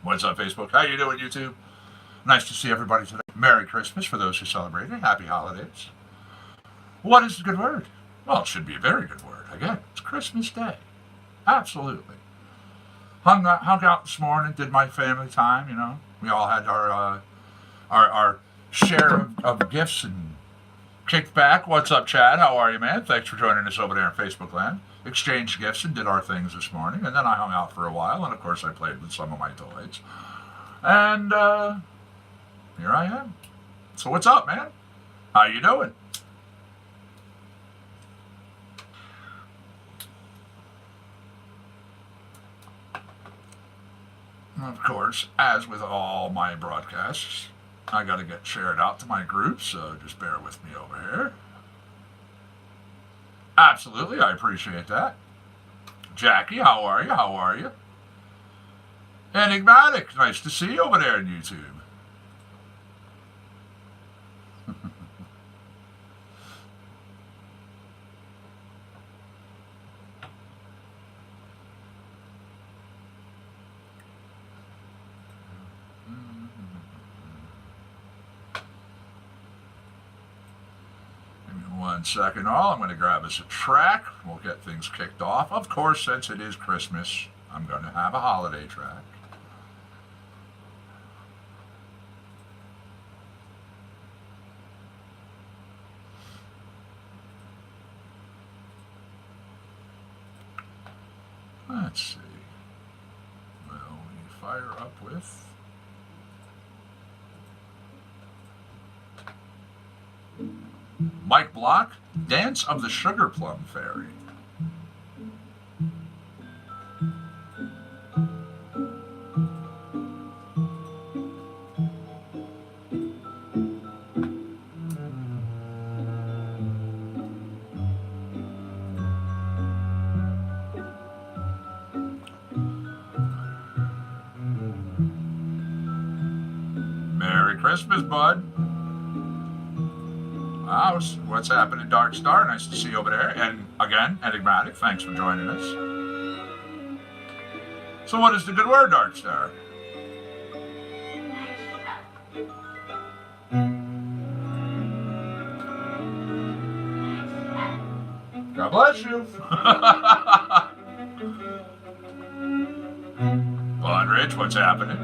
What's up, Facebook? How you doing, YouTube? Nice to see everybody today. Merry Christmas for those who celebrate it. Happy holidays. What is the good word? Well, it should be a very good word. Again, it's Christmas Day. Absolutely. Hung out this morning, did my family time, you know. We all had our share of gifts and kicked back. What's up, Chad? How are you, man? Thanks for joining us over there in Facebook land. Exchanged gifts and did our things this morning, and then I hung out for a while, and of course I played with some of my toys. And here I am. So what's up, man? How you doing? Of course, as with all my broadcasts, I got to get shared out to my groups, so just bear with me over here. Absolutely, I appreciate that. Jackie, how are you? How are you? Enigmatic, nice to see you over there on YouTube. Give me 1 second, all. I'm going to grab us a track. We'll get things kicked off. Of course, since it is Christmas, I'm going to have a holiday track. Let's see. Will we fire up with... Mike Block, Dance of the Sugar Plum Fairy. Merry Christmas, bud. What's happening, Dark Star? Nice to see you over there. And again, Enigmatic, thanks for joining us. So what is the good word, Dark Star? God bless you. Bond Rich, what's happening?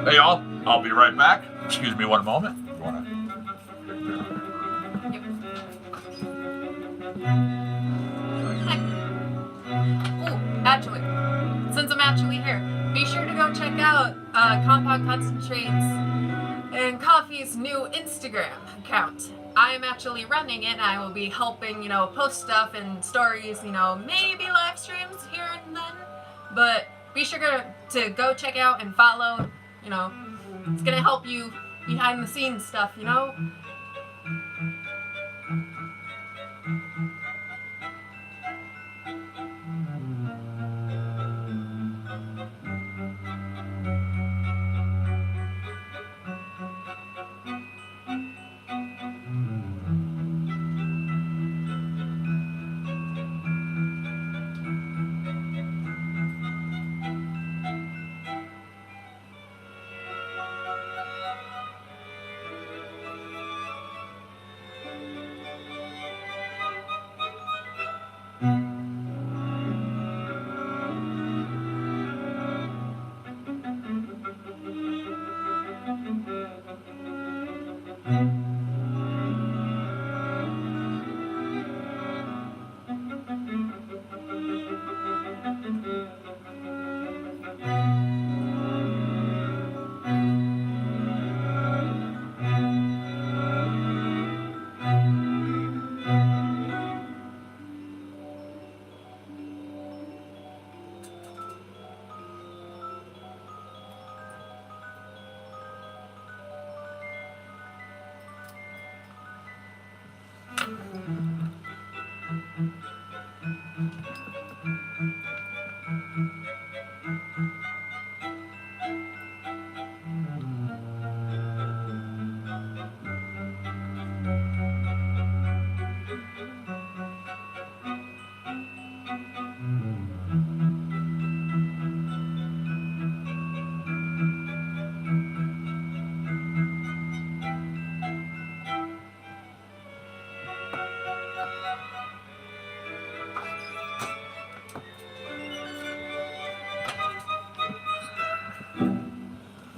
Hey, y'all, I'll be right back. Excuse me 1 moment. Actually, since I'm actually here, be sure to go check out Compound Concentrates and Coffee's new Instagram account. I am actually running it, and I will be helping, post stuff and stories, maybe live streams here and then. But be sure to go check out and follow, it's gonna help you behind the scenes stuff,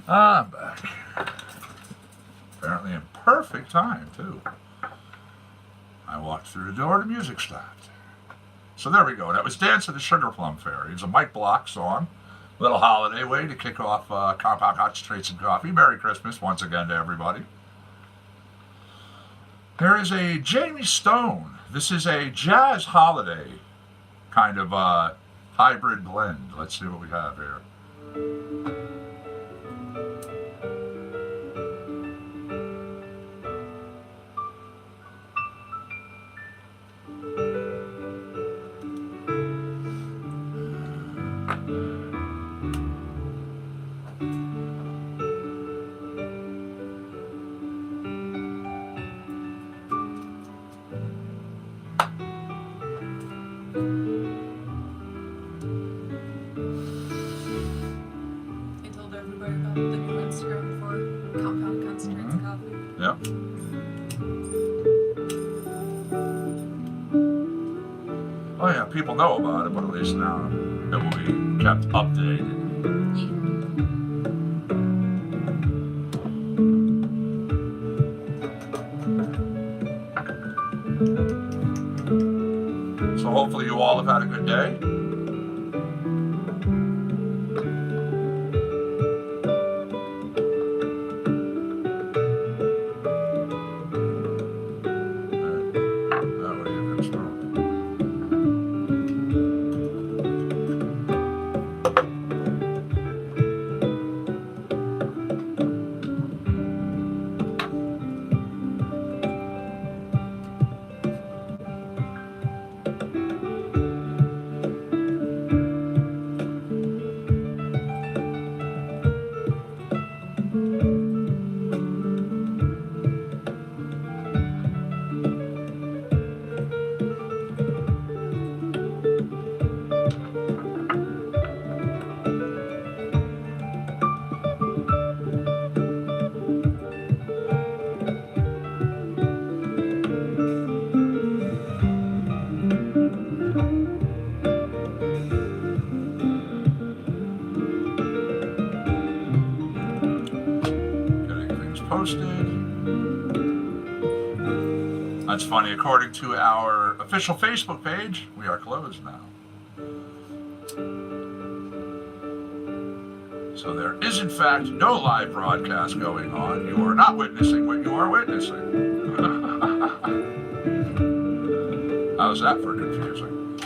I'm back. Apparently in perfect time, too. I walked through the door, the music stopped. So there we go. That was Dance of the Sugar Plum Fairy. It was a Mike Block song. Little holiday way to kick off Compound Concentrates and Coffee. Merry Christmas once again to everybody. There is a Jamie Stone. This is a jazz holiday kind of hybrid blend. Let's see what we have here. Yep. Oh yeah, people know about it, but at least now it will be kept updated. So hopefully you all have had a good day. That's funny. According to our official Facebook page, we are closed now. So there is, in fact, no live broadcast going on. You are not witnessing what you are witnessing. How's that for confusing?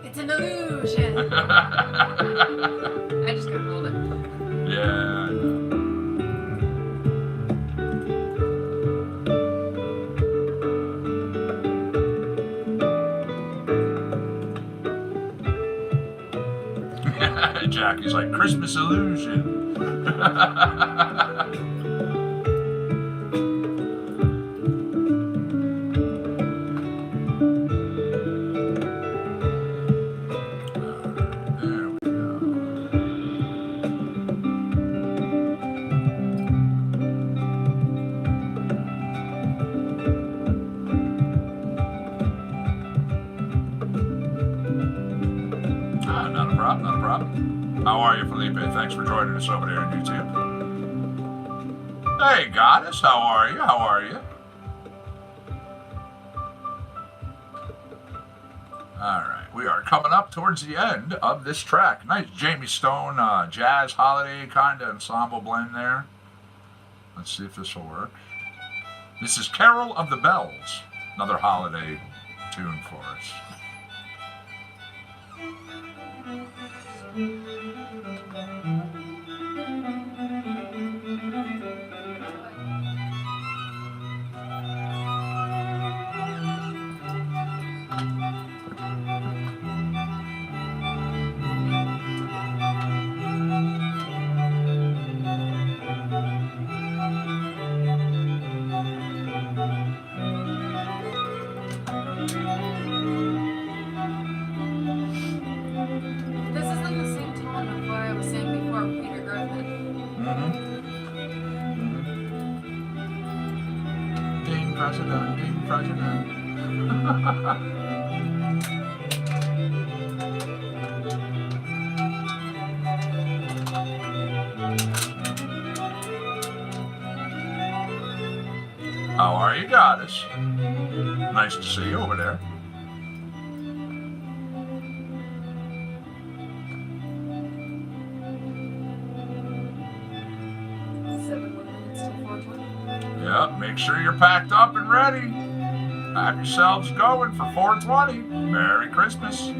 It's an illusion. I just couldn't hold it. Yeah, I know. Jackie's like, Christmas illusion. There we go. Not a problem, not a problem. How are you, Felipe? Thanks for joining us over there on YouTube. Hey, Goddess, how are you? How are you? All right, we are coming up towards the end of this track. Nice Jamie Stone jazz holiday kind of ensemble blend there. Let's see if this will work. This is Carol of the Bells, another holiday tune for us. How are you, goddess? Nice to see you over there. Yeah, make sure you're packed up and ready. Have yourselves going for 420. Merry Christmas.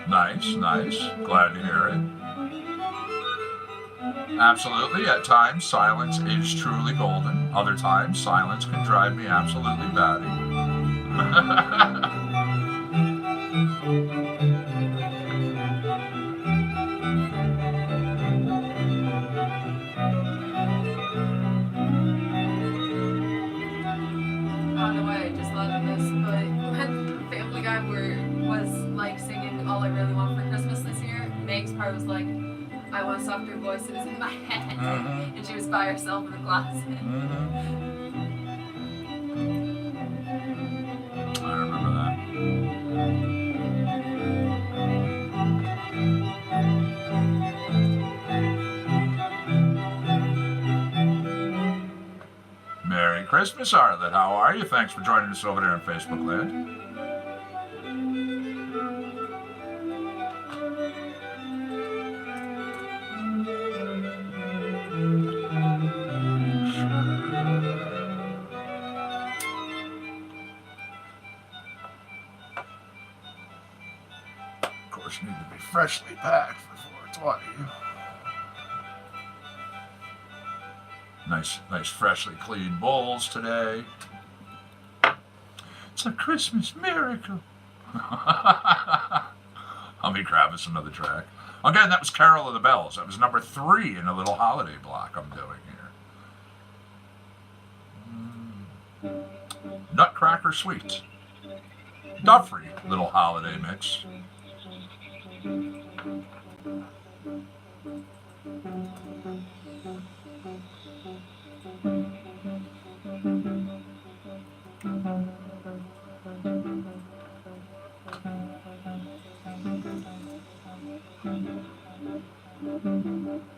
Nice, nice. Glad to hear it. Absolutely. At times, silence is truly golden. Other times, silence can drive me absolutely batty. By the way, just loving this, but when Family Guy was like singing All I Really Want for Christmas this year, Meg's part was like, I want softer voices in my head. And she was by herself in the closet. I remember that. Merry Christmas, Arlet. How are you? Thanks for joining us over there on Facebook Land. Of course, need to be freshly packed for 420. Nice, freshly clean bowls today. It's a Christmas miracle. I'll be grabbing us another track. Again, that was Carol of the Bells. That was number 3 in a little holiday block I'm doing here. Nutcracker Sweets. Duffrey, little holiday mix.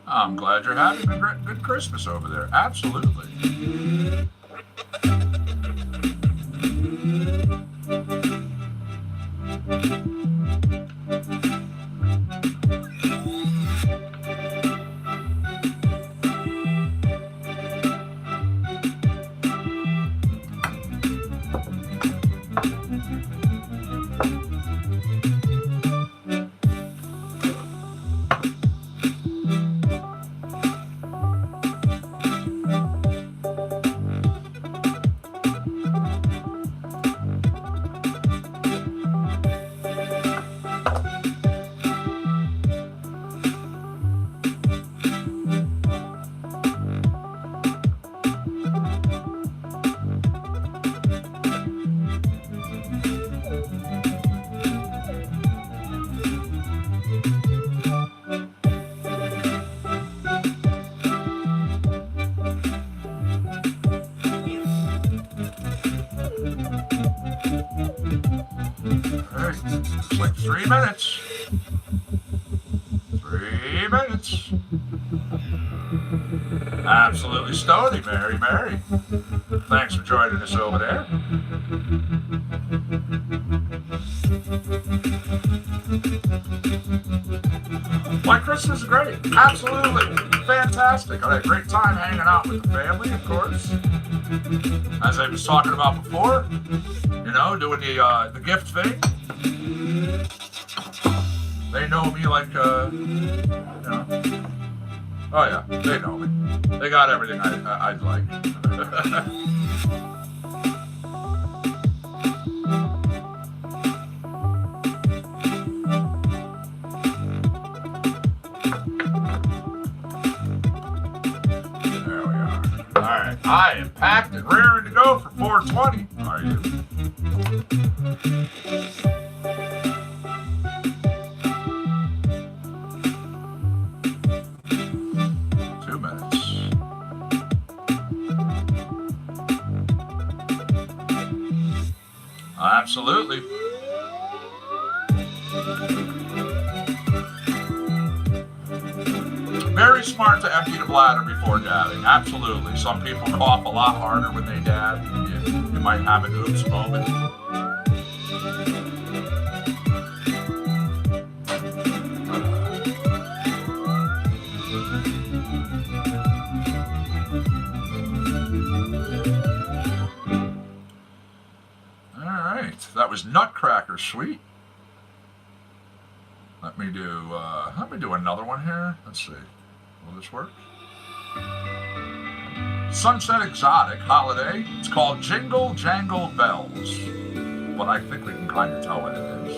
I'm glad you're having a good Christmas over there. Absolutely. It's like 3 minutes. 3 minutes. Absolutely stony, Mary. Thanks for joining us over there. My Christmas is great. Absolutely. Fantastic. I had a great time hanging out with the family, of course. As I was talking about before, doing the gift thing. They know me like, oh yeah, they know me. They got everything I'd like. There we are. All right, I am packed and raring to go for 420. Are you? Absolutely. Very smart to empty the bladder before dabbing. Absolutely. Some people cough a lot harder when they dab. You might have an oops moment. That was Nutcracker Sweet. Let me do another one here. Let's see. Will this work? Sunset Exotic Holiday. It's called Jingle Jangle Bells. But I think we can kind of tell what it is.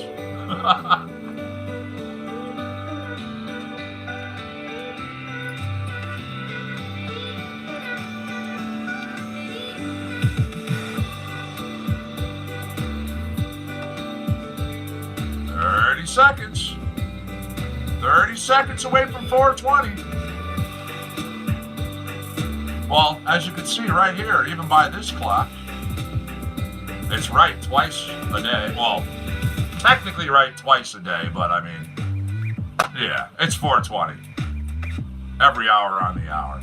30 seconds. 30 seconds away from 420. Well, as you can see right here, even by this clock, it's right twice a day. Well, technically right twice a day, but I mean, yeah, it's 420. Every hour on the hour.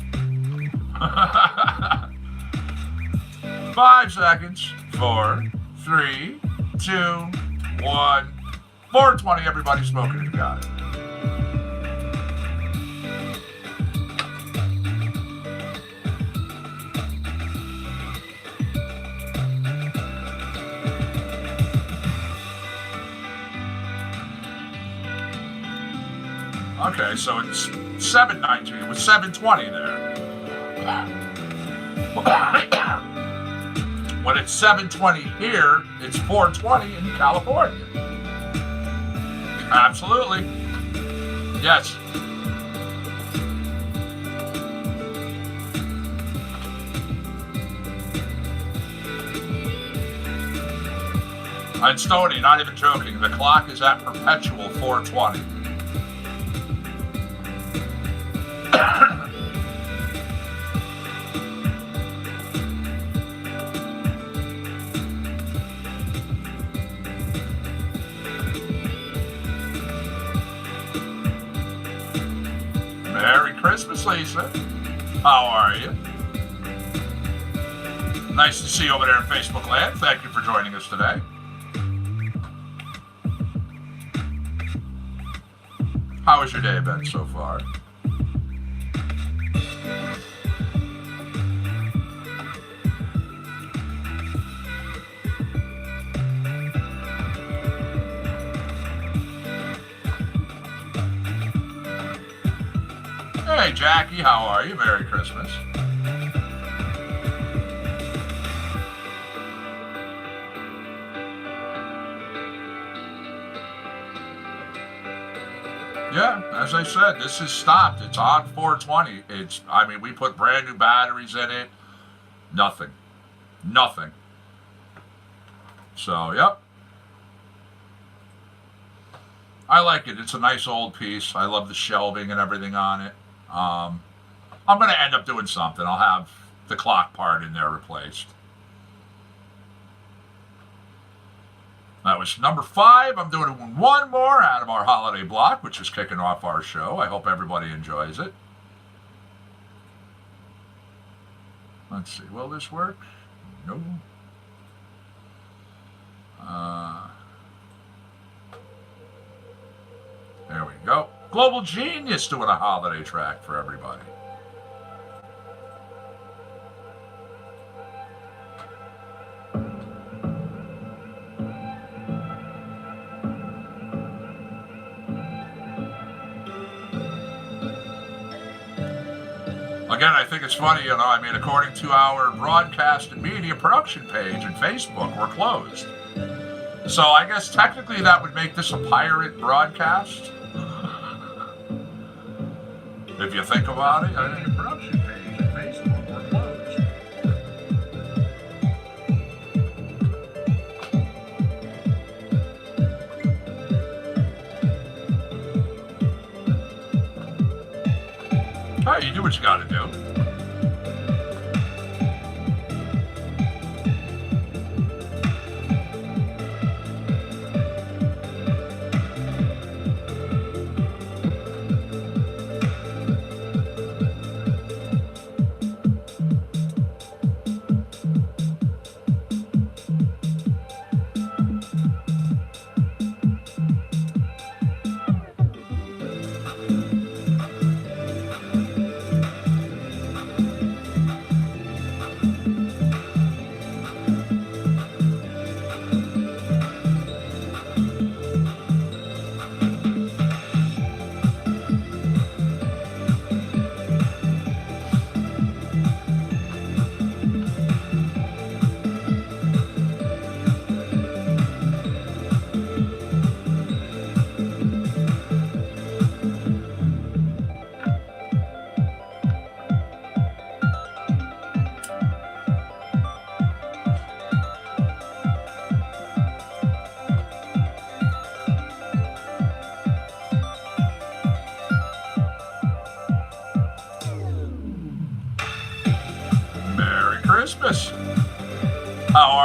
5 seconds. 4, 3, 2, 1. 420, everybody smoking if you got it. Okay, so it's 719. It was 720 there. When it's 720 here, it's 420 in California. Absolutely. Yes. And Stoney, not even joking, the clock is at perpetual 420. Merry Christmas, Lisa. How are you? Nice to see you over there in Facebook Land. Thank you for joining us today. How has your day been so far? Hey, Jackie, how are you? Merry Christmas. Yeah, as I said, this is stopped. It's on 420. We put brand new batteries in it. Nothing. So, yep. I like it. It's a nice old piece. I love the shelving and everything on it. I'm going to end up doing something. I'll have the clock part in there replaced. That was number 5. I'm doing one more out of our holiday block, which is kicking off our show. I hope everybody enjoys it. Let's see. Will this work? No. There we go. Global Genius doing a holiday track for everybody. Again, I think it's funny, according to our broadcast and media production page in Facebook, we're closed. So I guess technically that would make this a pirate broadcast. If you think about it, the production page in Facebook, we're closed. All right, you do what you got to do.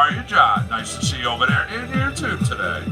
are you, John? Nice to see you over there in YouTube today.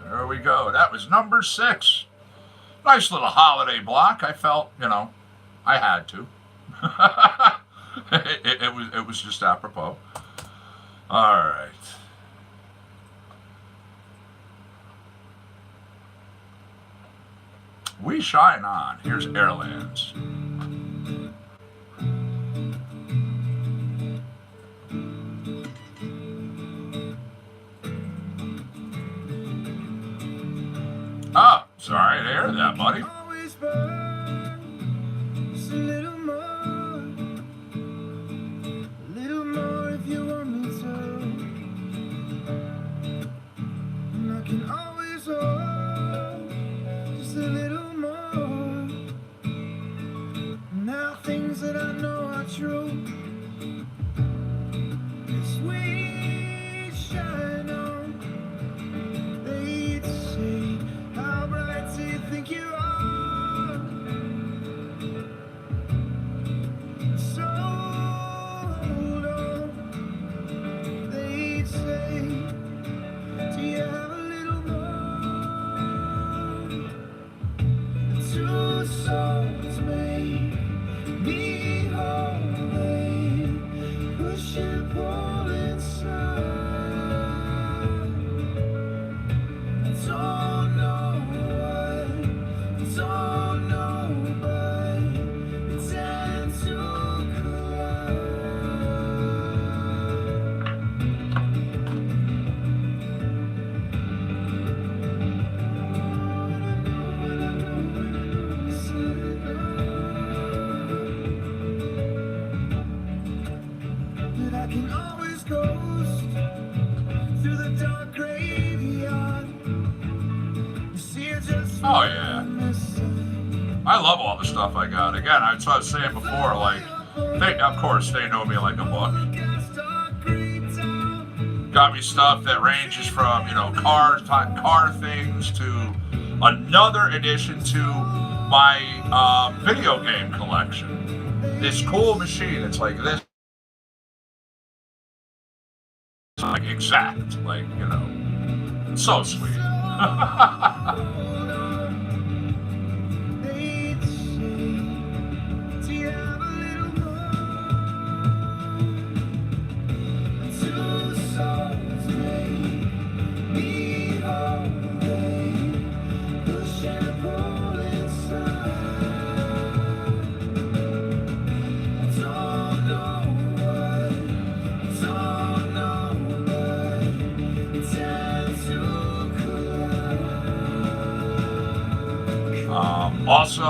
There we go. That was number 6. Nice little holiday block. I felt, I had to. it was just apropos. All right. We shine on. Here's Airlands. Oh, sorry to hear that, buddy. Always burn just a little more if you want me to. And I can always hold just a little more. Now things that I know are true. Sweet shine on. They'd say, how bright do you think you are? So hold on. They'd say, do you have a little more? The two souls make me whole. They push and pull inside. I don't know why, I don't know, but we tend to but I can always ghost through the dark graveyard. You see it just Oh, yeah. missing. I love all the stuff I got. Again, I was saying before, of course, they know me like a book. Got me stuff that ranges from, car things to another addition to my video game collection. This cool machine. It's like this. It's like exact. It's so sweet. They'd say, do you have a little more? Two souls make me whole. They push and pull inside. I don't know why, I don't know, but we tend to collide. Also,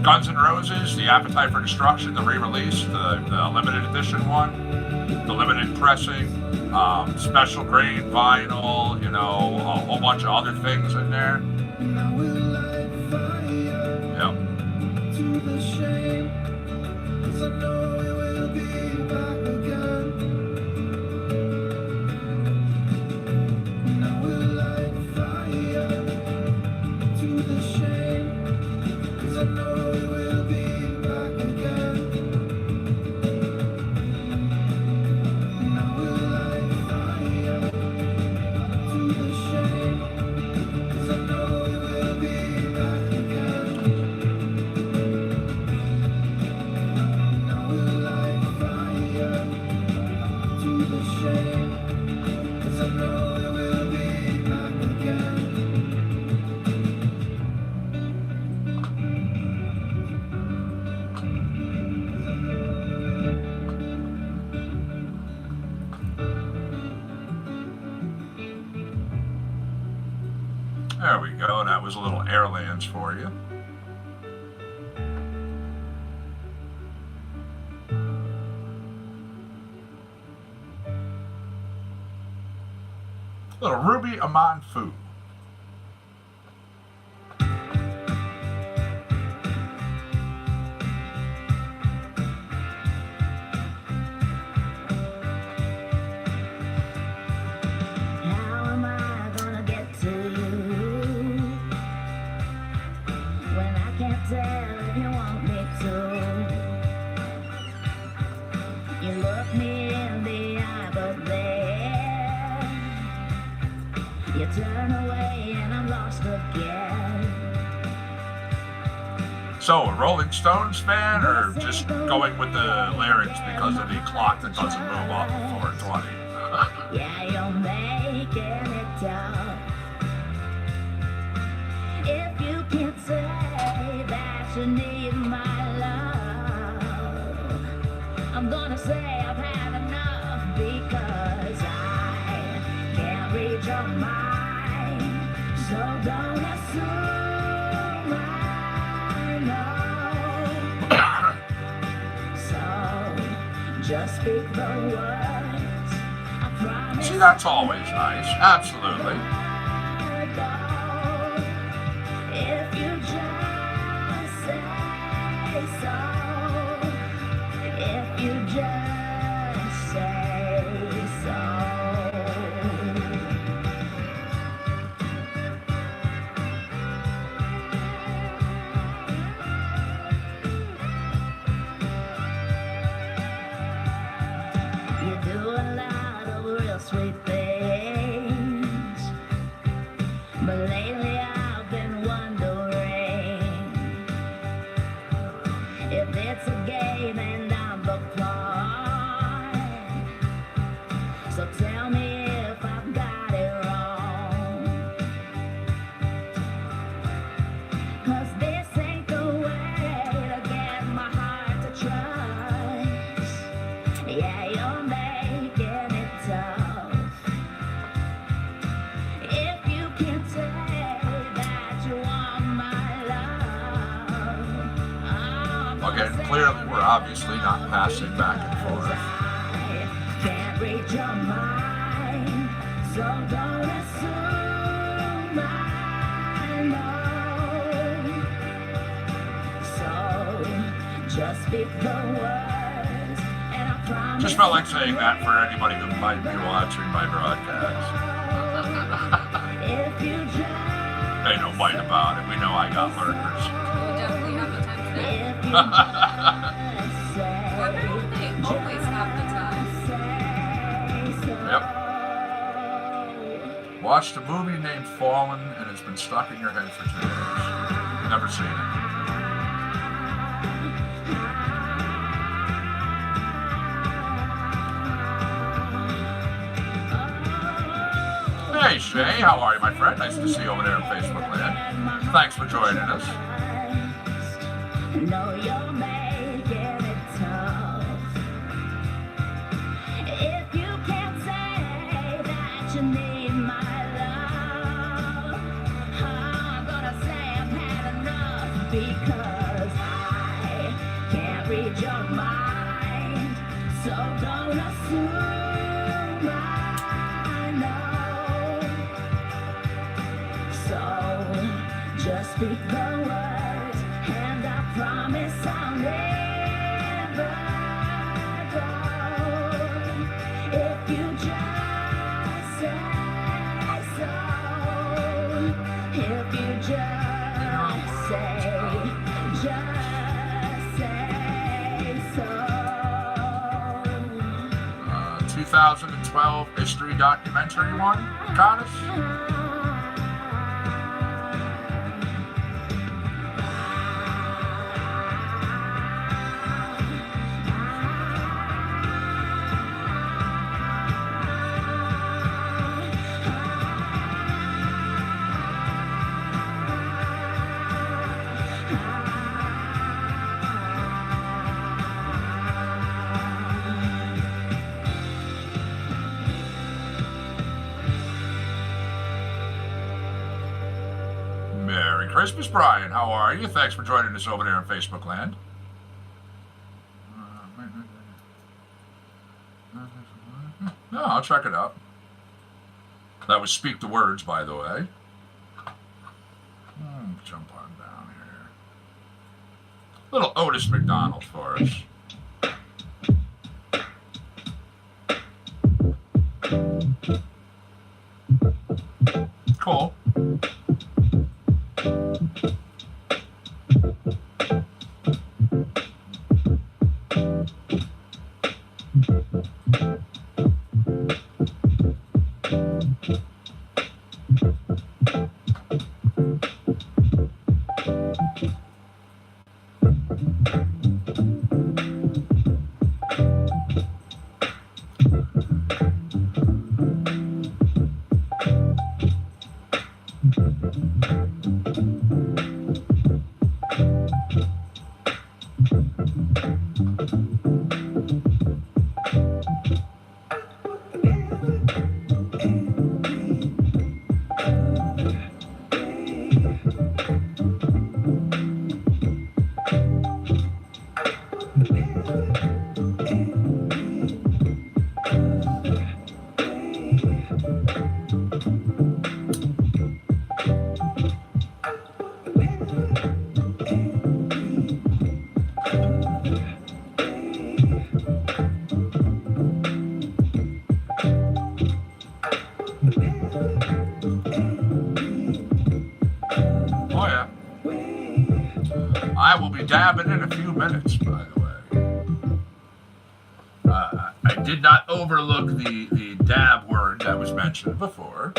Guns N' Roses, The Appetite for Destruction, the re-release, the limited edition one, the limited pressing, special grade vinyl, a whole bunch of other things in there. And I will light fire Yep. to the shame, 'cause I know we will be back again. And I will light fire to the shame, 'cause I know we will be back again. And I will light fire to the shame, 'cause I know we will be back again. And I will light fire to the shame, 'cause I know we will be back again. There we go. That was a little Airlands for you. Little Ruby Aman Fu. How am I gonna get to you when I can't tell if you want me to? You look me in the eye, but then you turn away and I'm lost again. So, a Rolling Stones fan, or just going with the lyrics because of the clock that doesn't move off of 420? Yeah, you're making it tough. If you can't say that you need my love, I'm gonna say I've had enough because I can't read your mind. So don't assume I know. So just speak the words. I promise. See, that's always nice. Absolutely. If you just say so. If you just say so. You do a lot of real sweet things, but lately I've been wondering if it's a game and I'm the pawn. So tell me if I've got it wrong, 'cause this ain't the way to get my heart to trust. Yeah, you're making it tough. If you can't say that you want my love, I'm Okay, gonna clearly say we're obviously not passing back and forth. I can't read your mind, so don't assume I know. So just speak the words, and I promise. Just felt like saying that for anybody who might be watching my broadcast. If you just Ain't no bite about it. We know I got lurkers. We definitely have the time today. if you just say, Why don't they always have the time? Yep. Watched a movie named Fallen, and it's been stuck in your head for 2 days. Never seen it. Hey Shay, how are you, my friend? Nice to see you over there on Facebook land. Thanks for joining us. No, you're making it tough. If you can't say that you need my love, I'm gonna say I've had enough because I can't read your mind. So don't assume I know. So just speak the words, and I promise I'll never go. If you just say so. If you just say so. 2012 history documentary one, Goddess. Merry Christmas, Brian. How are you? Thanks for joining us over there on Facebook land. No, I'll check it out. That was Speak the Words, by the way. Jump on down here. Little Otis McDonald for us. Cool. I will be dabbing in a few minutes, by the way. I did not overlook the dab word that was mentioned before.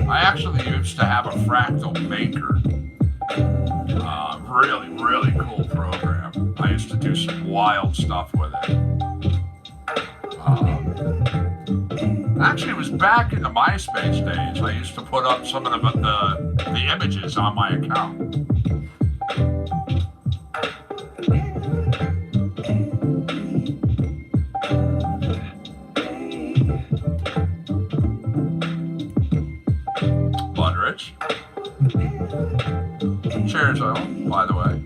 I actually used to have a fractal maker. Really cool program. I used to do some wild stuff with it. Actually, it was back in the MySpace days. I used to put up some of the images on my account. Cheers, Oil, by the way.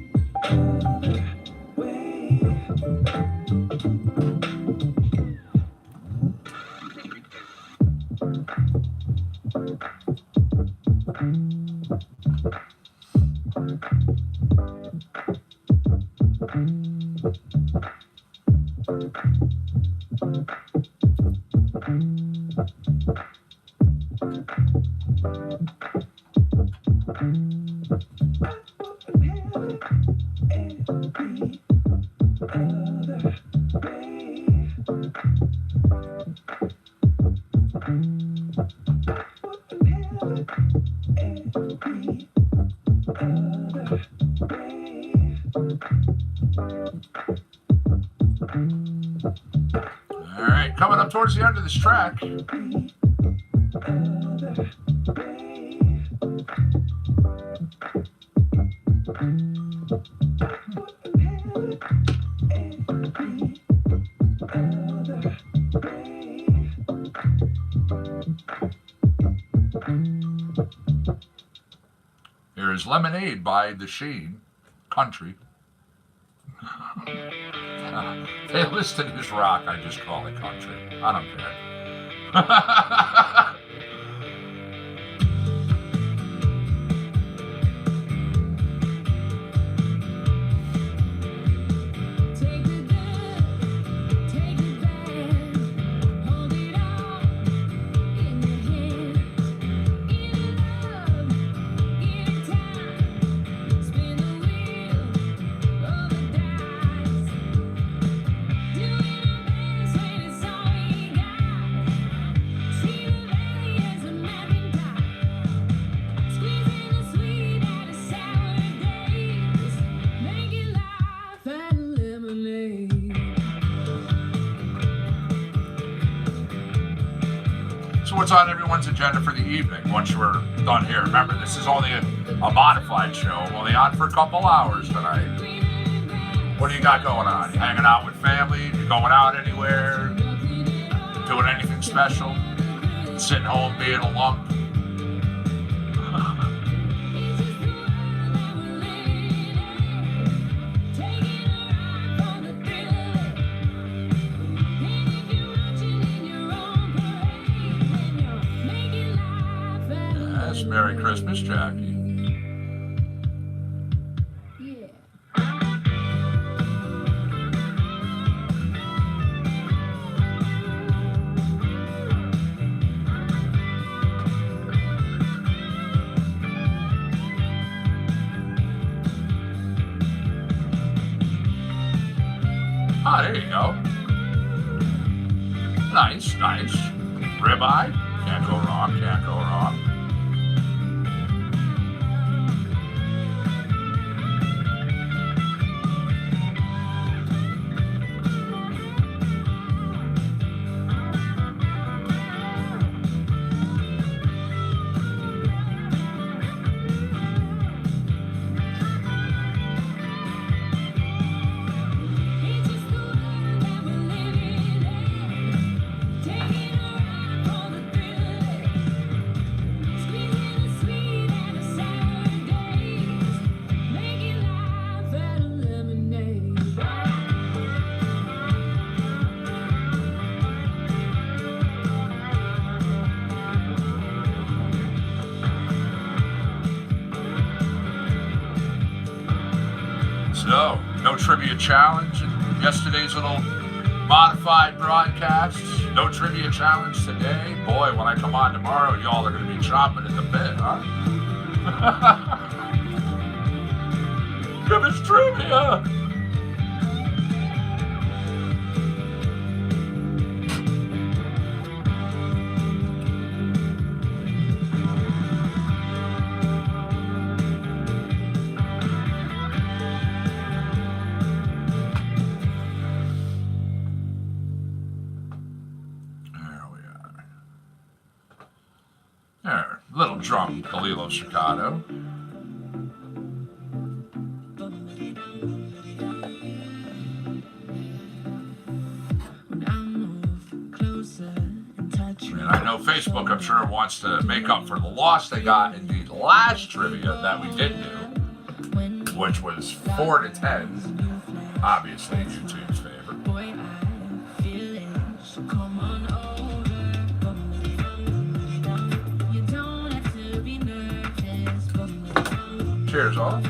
All right, coming up towards the end of this track. Here is Lemonade by The Sheen, country. They listed as rock, I just call it country. I don't care. Doing our best when it's all we got. what's on everyone's agenda for the evening once we're done here. Remember, this is only a modified show. I'm only on for a couple hours tonight. What do you got going on? You hanging out with family? You going out anywhere? Doing anything special? Sitting home being a lump? Yes, Merry Christmas, Jackie. Ah, there you go. Nice, nice. Ribeye. Can't go wrong, can't go wrong. So, no trivia challenge in yesterday's little modified broadcast. No trivia challenge today. Boy, when I come on tomorrow, y'all are going to be chomping at the bit, huh? Give us trivia! There, little drum, Kalilo staccato. I know Facebook, I'm sure, wants to make up for the loss they got in the last trivia that we did do, which was 4 to 10. Obviously, YouTube's favorite. Cheers, all.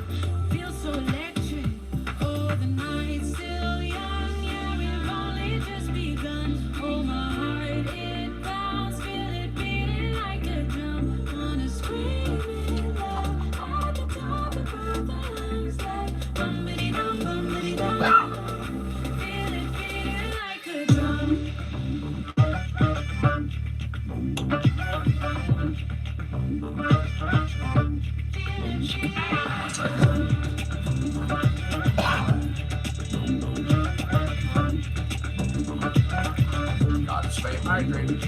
Gotta stay hydrated.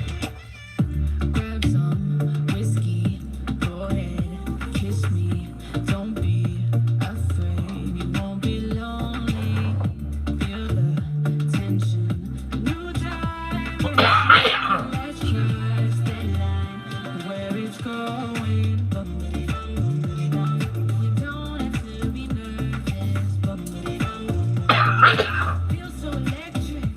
Grab some whiskey, go ahead, kiss me. Don't be afraid, you won't be lonely. Feel the tension, new drive. Let's trust that line, where it's going. You don't have to be nervous. Feel so electric.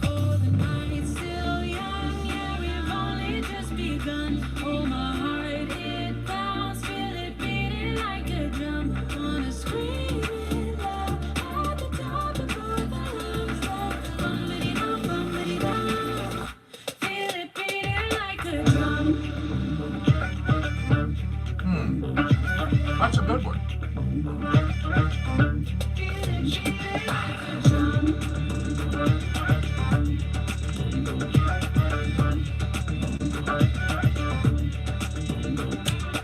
Oh, the night's still young. Yeah, we've only just begun. Oh, my heart, it bounces. Feel it beating like a drum. Wanna scream it loud at the top of both our lungs. Like bumpity-dum, bumpity-dum. Feel it beating like a drum. That's a good one.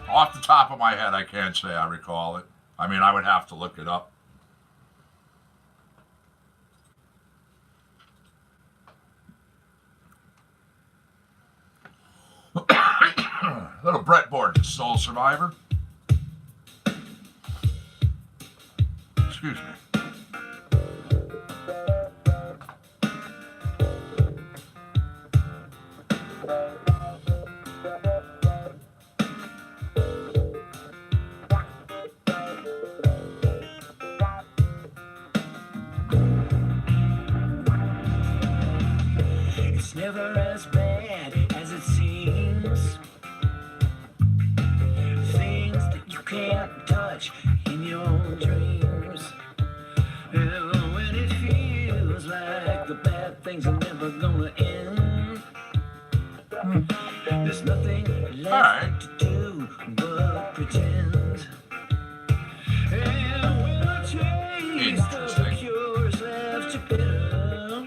Off the top of my head, I can't say I recall it. I mean, I would have to look it up. Little Brett Borges, Soul Survivor. Excuse me. It's never as bad as it seems. Things that you can't touch in your dreams. And when it feels like the bad things are never gonna end, there's nothing left to do but pretend. And when a taste of the cure is left to bitter,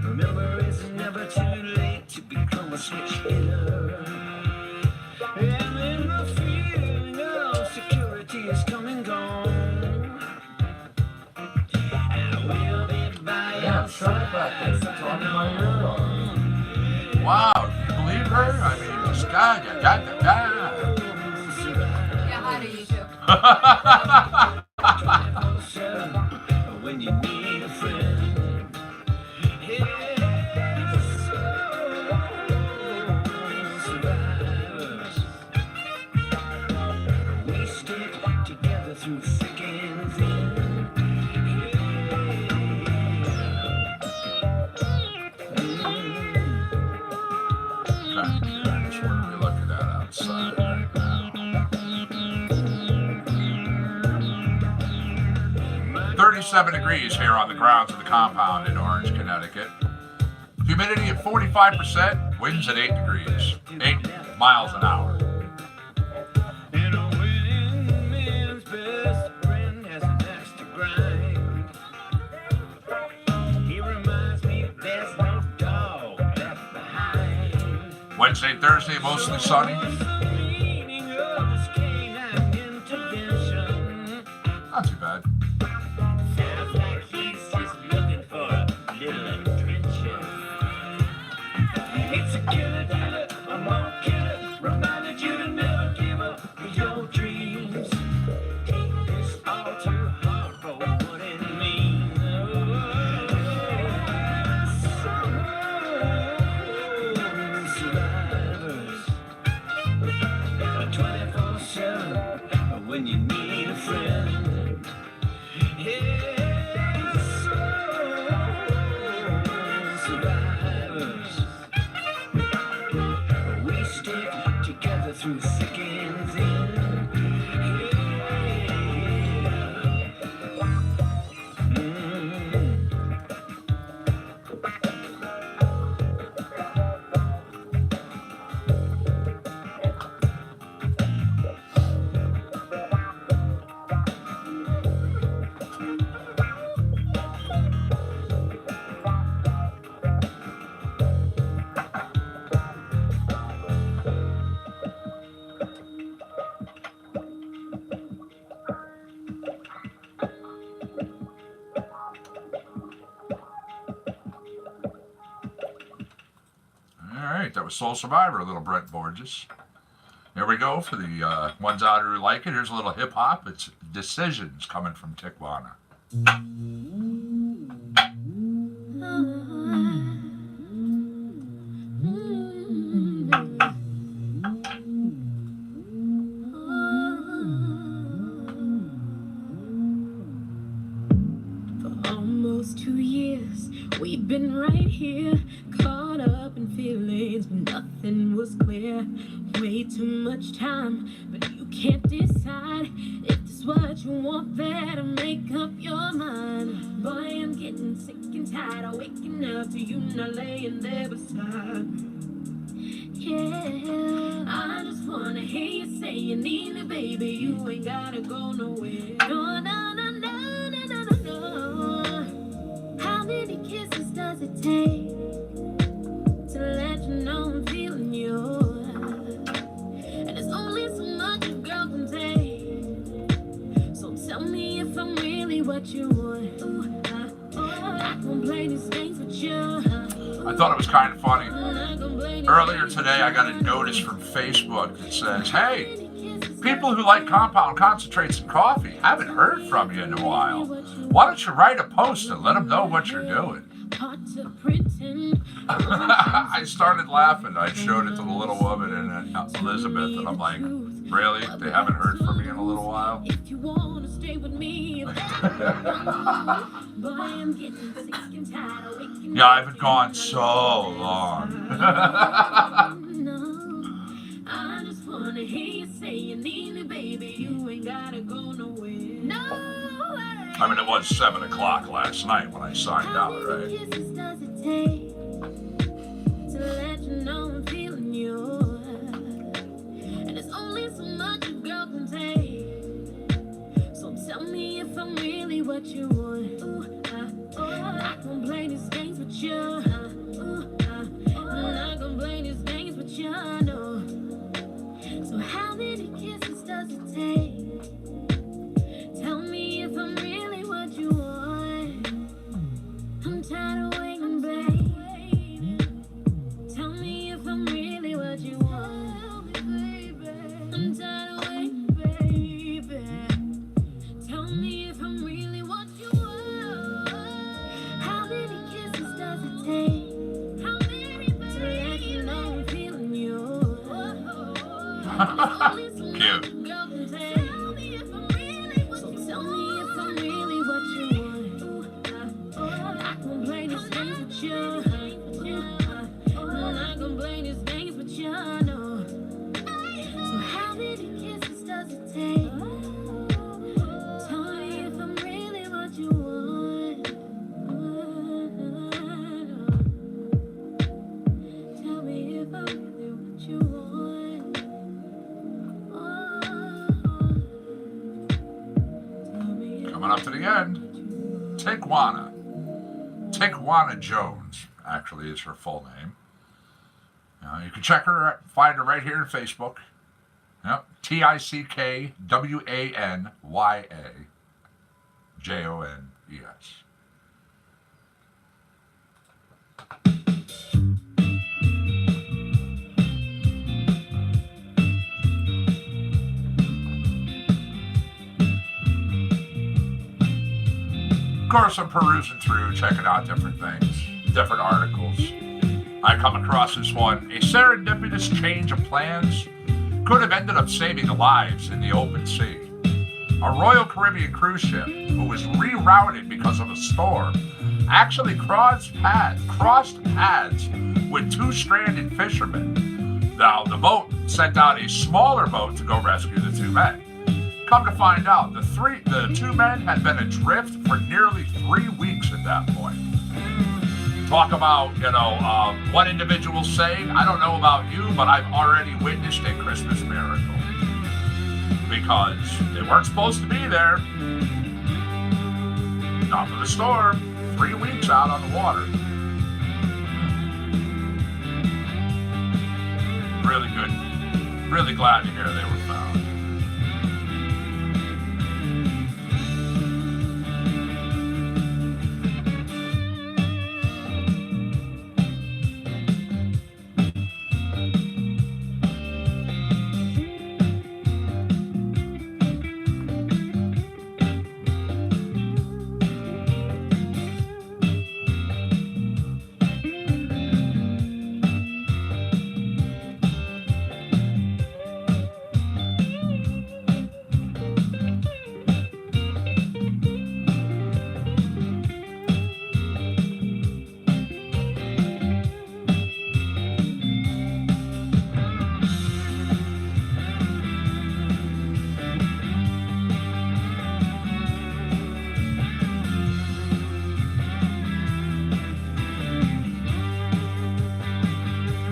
remember, it's never too late to become a switch hitter. And when the feeling of security is come and gone, I will be by your side. Wow, can you believe her? I mean, this guy, Yeah, hi to you too. When you need a friend, survivors. We stick together through thick and thin. That's what we're looking at outside right now. 37 degrees here on the grounds of the compound in Orange, Connecticut. Humidity at 45%, winds at 8 degrees, 8 miles an hour. And a winning man's best friend has an axe to grind. He reminds me there's no dog left behind. Wednesday, Thursday, mostly sunny. What's the meaning of this canine intervention? Not too bad. Sounds like he's just looking for a little attention. It's a killer dealer, a more killer, reminded you to never give up with your dreams. It's all too hard for what it means. Survivors, 24/7 when you need a friend. Survivors. We stick together through thick and thin. All right, that was Soul Survivor, a little Brett Borges. Here we go for the ones out who like it. Here's a little hip hop. It's Decisions coming from Tijuana. For almost 2 years, we've been right here, caught up in feelings, but nothing was clear. Way too much time, but you can't decide if this is what you want. Better make up your mind. Boy, I'm getting sick and tired of waking up to you not laying there beside me. Yeah, I just wanna hear you say you need me, baby. You ain't gotta go nowhere. No, no, no, no, no, no, no, no. How many kisses does it take to let you know I'm feeling you? And there's only so much a girl can take. So tell me if I'm really what you want. Ooh, I won't play these games with you. I thought it was kind of funny. Earlier today, I got a notice from Facebook that says, hey, people who like compound concentrates and coffee haven't heard from you in a while. Why don't you write a post and let them know what you're doing? I started laughing. I showed it to the little woman and Elizabeth, and I'm like, really? They haven't heard from me in a little while? If you wanna stay with me, but I am getting sick and tired of waking Yeah, I've been gone so long. I just wanna hear you say you need me, baby. You ain't gotta go nowhere. No. I mean, it was 7 o'clock last night when I signed out, right? Kisses does it take to let you know I'm feeling you? And it's only so much a girl can take. So tell me if I'm really what you want. I'm not gonna play these games with you. I'm not gonna play these games with you, no. So how many kisses does it take? Tell me if I'm really what you want. I'm tired of waiting, babe. Tell me if I'm really what you want. I'm tired of waiting, baby. Tell me if I'm really what you want. How many kisses does it take? How many, baby? To let you know I'm feeling you. Cute. Girl can take. Tell me if I'm really what you want. Tell me if I'm really what you want. I'm not gonna play these games with you. I'm not gonna play these games with you, no. So how many kisses does it take? Tell me if I'm really what you want. Tell me if I'm really what you want. Coming up to the end, Taekwana. Taekwana Jones, actually, is her full name. You can check her, find her right here on Facebook. Yep, TickWanyJones. Of course, I'm perusing through, checking out different things, different articles. I come across this one. A serendipitous change of plans could have ended up saving lives in the open sea. A Royal Caribbean cruise ship, who was rerouted because of a storm, actually crossed paths with 2 stranded fishermen. Now, the boat sent out a smaller boat to go rescue the 2 men. Come to find out, the 2 men had been adrift for nearly 3 weeks at that point. Talk about, one individual saying, I don't know about you, but I've already witnessed a Christmas miracle. Because they weren't supposed to be there. Not for the storm. 3 weeks out on the water. Really good. Really glad to hear they were found.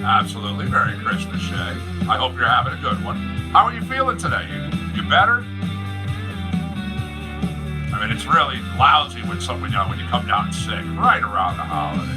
Absolutely. Merry Christmas, Shay. I hope you're having a good one. How are you feeling today? You better? I mean, it's really lousy when when you come down sick right around the holidays.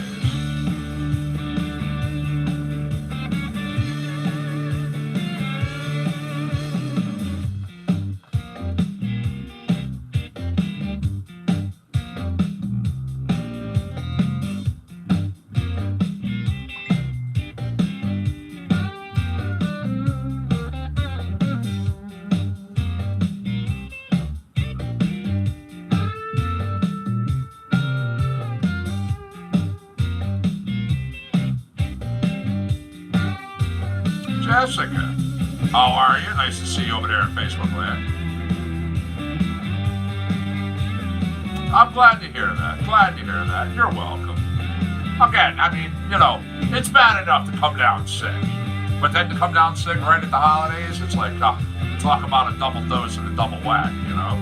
Jessica. How are you? Nice to see you over there in Facebook land. I'm glad to hear that. Glad to hear that. You're welcome. Again, I mean, you know, it's bad enough to come down sick. But then to come down sick right at the holidays, it's like, talk about a double dose and a double whack, you know?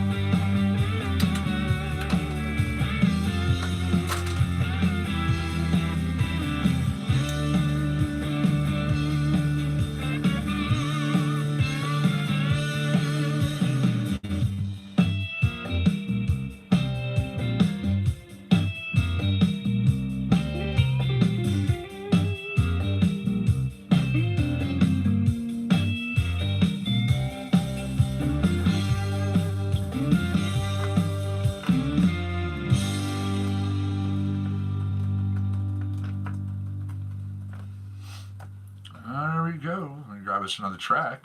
There we go. Let me grab us another track.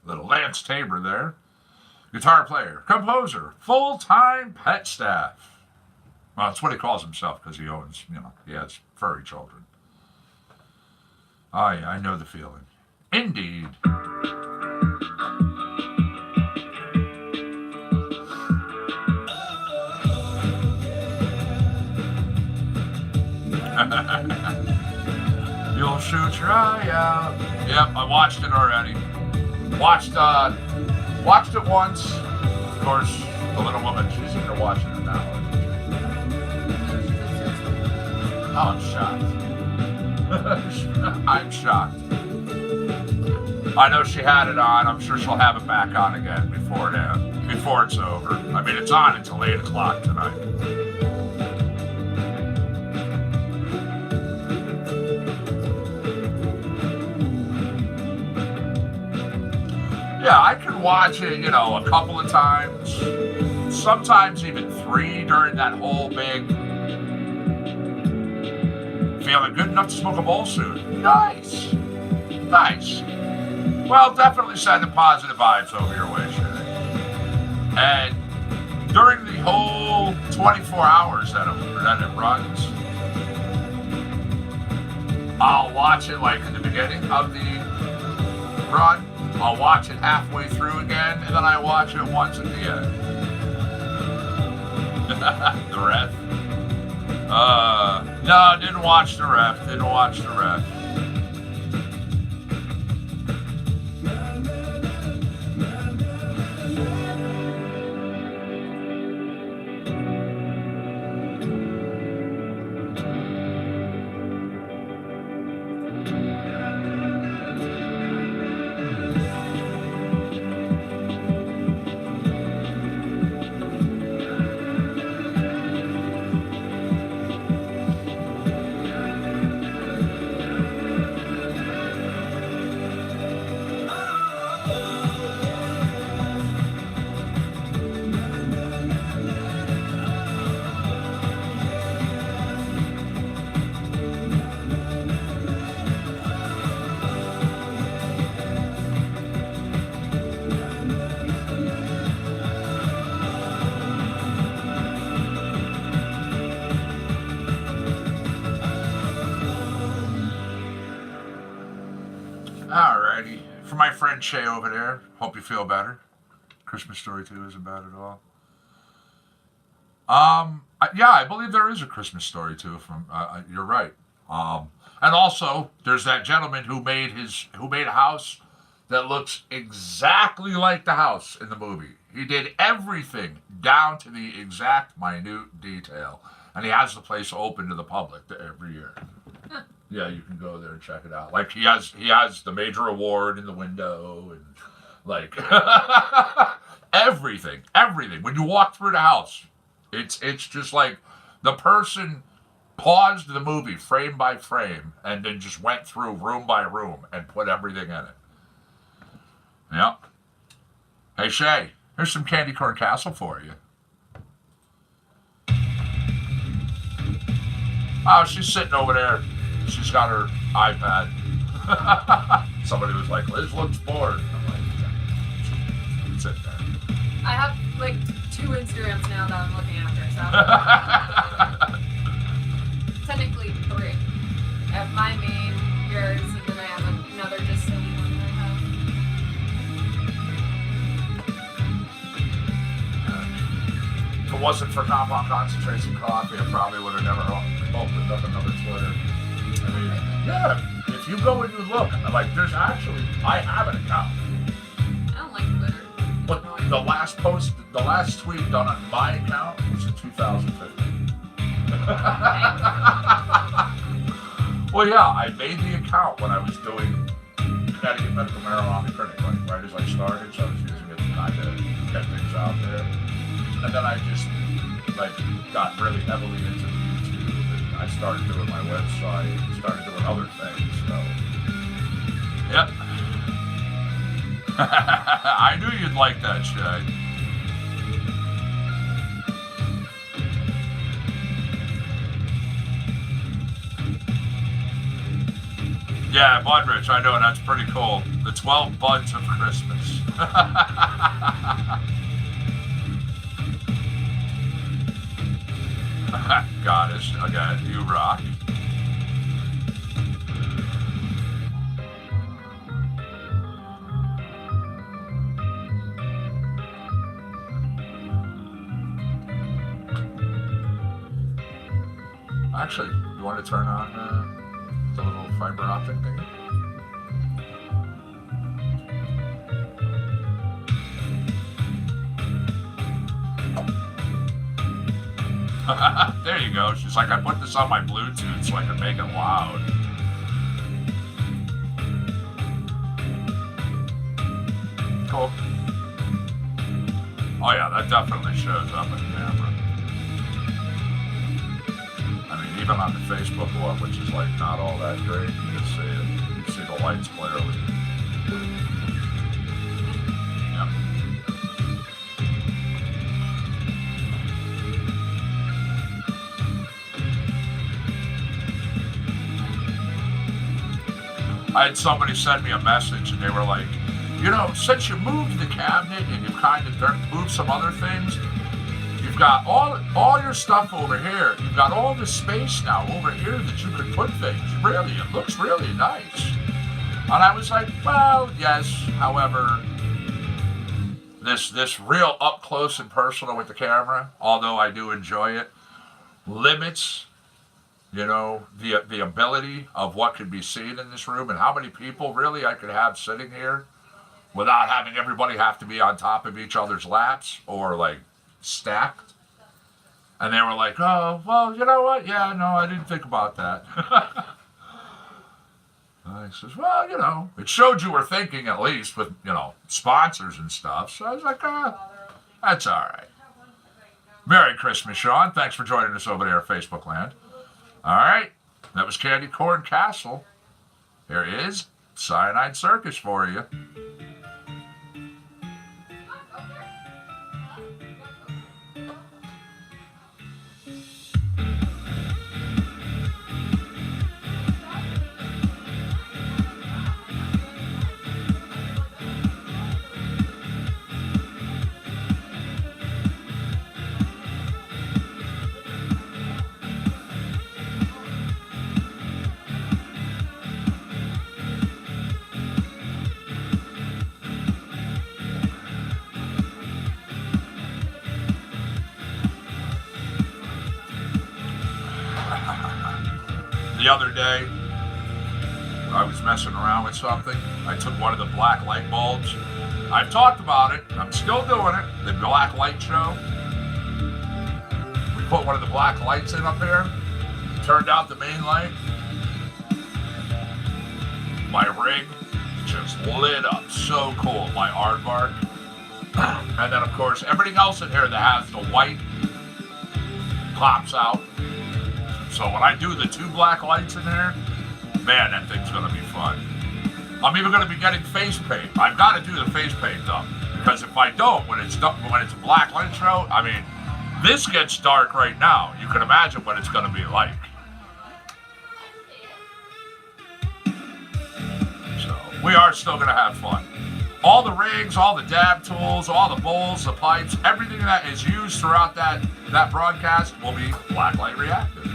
Little Lance Tabor there. Guitar player, composer, full-time pet staff. Well, that's what he calls himself because he owns, you know, he has furry children. Oh, yeah, I know the feeling. Indeed. You'll shoot your eye out. Yep, I watched it already. Watched it once. Of course, the little woman, she's in there watching it now. Oh, I'm shocked. I'm shocked. I know she had it on. I'm sure she'll have it back on again before it's over. I mean, it's on until 8 o'clock tonight. Yeah, I could watch it, you know, a couple of times, sometimes even 3 during that whole big feeling good enough to smoke a bowl soon. Nice. Nice. Well, definitely sending positive vibes over your way, Shay. And during the whole 24 hours that it runs, I'll watch it like in the beginning of the run. I'll watch it halfway through again, and then I watch it once at the end. The ref? No, didn't watch the ref. Alrighty. For my friend Shay over there, hope you feel better. Christmas Story 2 isn't bad at all. Yeah, I believe there is a Christmas Story 2. You're right. And also, there's that gentleman who made a house that looks exactly like the house in the movie. He did everything down to the exact minute detail, and he has the place open to the public every year. Yeah, you can go there and check it out. Like he has the major award in the window, and like everything. When you walk through the house, it's just like the person paused the movie frame by frame and then just went through room by room and put everything in it. Yep. Hey Shay, here's some Candy Corn Castle for you. Oh, she's sitting over there. She's got her iPad. Somebody was like, Liz looks bored. I'm like, sit there. I have like 2 Instagrams now that I'm looking after, so. Technically 3. I have my main, yours, and then I have another just silly one that I it wasn't for compound concentrates and coffee, I probably would have never opened up another Twitter. I mean, yeah, if you go and you look, like, there's actually, I have an account. I don't like Twitter. But the last post, the last tweet done on my account was in 2015. Well, yeah, I made the account when I was doing Ct Medical Marijuana Critic, like right as I started, so I was using it to kind of get things out there. And then I just, like, got really heavily into YouTube, and I started doing my website, started doing other things, so. Yep. I knew you'd like that, Shay. Yeah, Budrich, I know, that's pretty cool. The 12 buds of Christmas. Goddess, again, you rock. Actually, you want to turn on the little fiber optic thing? There you go. She's like, I put this on my Bluetooth so I can make it loud. Cool. Oh yeah, that definitely shows up in the camera. I mean, even on the Facebook one, which is like not all that great, you can see it. You see the lights clearly. Yep. I had somebody send me a message and they were like, you know, since you moved the cabinet and you've kind of moved some other things, you've got all your stuff over here. You've got all this space now over here that you could put things. Really, it looks really nice. And I was like, well, yes. However, this real up close and personal with the camera, although I do enjoy it, limits, you know, the ability of what could be seen in this room and how many people really I could have sitting here without having everybody have to be on top of each other's laps or like stacked. And they were like, oh, well, you know what? Yeah, no, I didn't think about that. I says, well, you know, it showed you were thinking at least with, you know, sponsors and stuff. So I was like, that's all right. Merry Christmas, Sean. Thanks for joining us over there at Facebook Land. All right. That was Candy Corn Castle. Here is Cyanide Circus for you. The other day, I was messing around with something. I took one of the black light bulbs. I've talked about it. I'm still doing it. The black light show. We put one of the black lights in up there. Turned out the main light. My rig just lit up. So cool. My aardvark. And then, of course, everything else in here that has the white pops out. So when I do the 2 black lights in there, man, that thing's gonna be fun. I'm even gonna be getting face paint. I've got to do the face paint up because if I don't, when it's a black light show, I mean, this gets dark right now. You can imagine what it's gonna be like. So we are still gonna have fun. All the rigs, all the dab tools, all the bowls, the pipes, everything that is used throughout that broadcast will be black light reactive.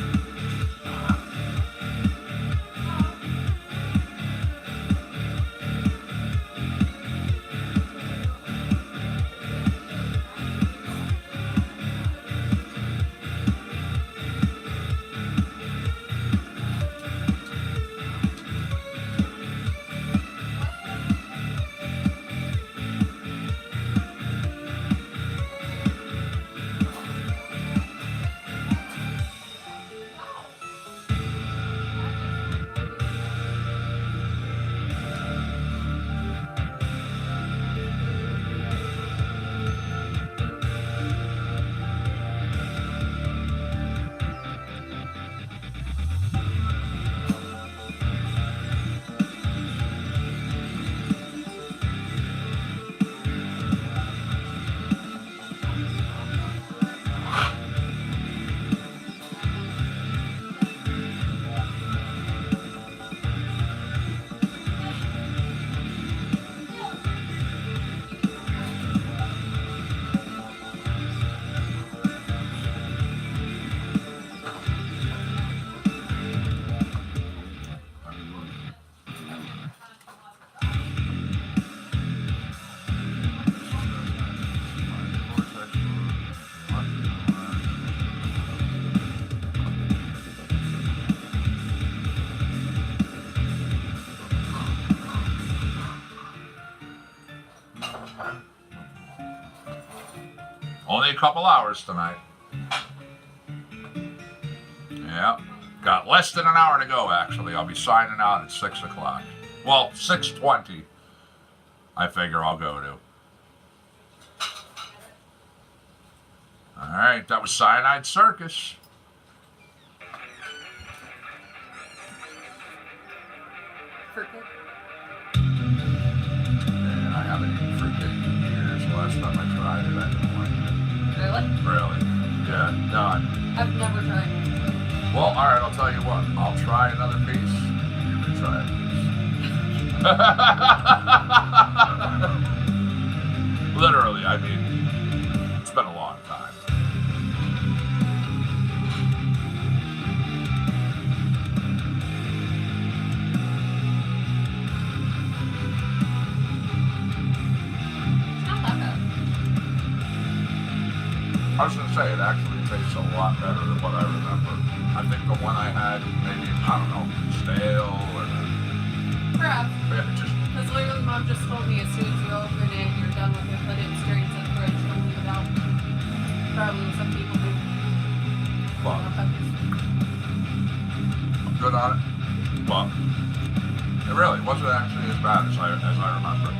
Only a couple hours tonight. Yeah. Got less than an hour to go, actually. I'll be signing out at 6 o'clock. Well, 6:20, I figure I'll go to. All right, that was Cyanide Circus. Fruitcake? And I haven't eaten fruitcake in years. Last time I tried it, I didn't like it. Really? Really? Yeah, done. I've never tried it. Well, all right, I'll tell you what. I'll try another piece. You can try a piece. Literally, I mean, it's been a long time. It's not that bad. I was going to say, it actually tastes a lot better than what I remember. I think the one I had, maybe, I don't know, stale or... Perhaps. Yeah, it just... Because literally mom just told me as soon as you open it, you're done with it, put it straight to the fridge, don't leave it out. Probably some people do. Well, Okay. I'm good on it. But it really wasn't actually as bad as I remember.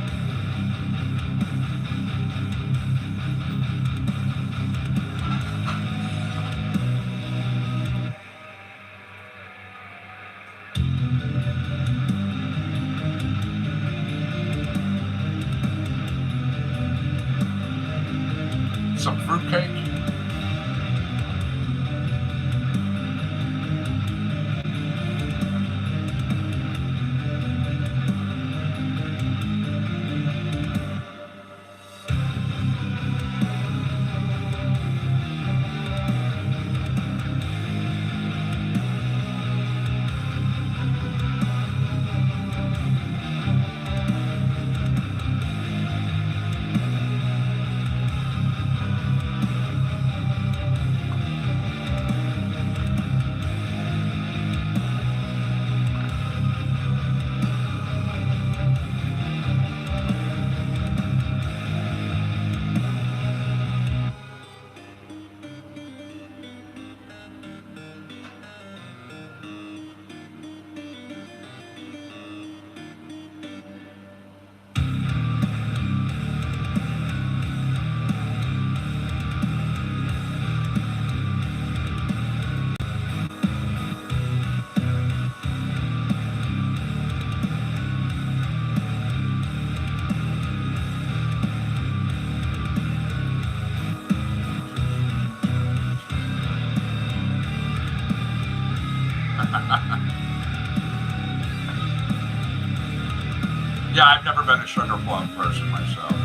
Some fruitcake. Yeah, I've never been a sugar plum person myself.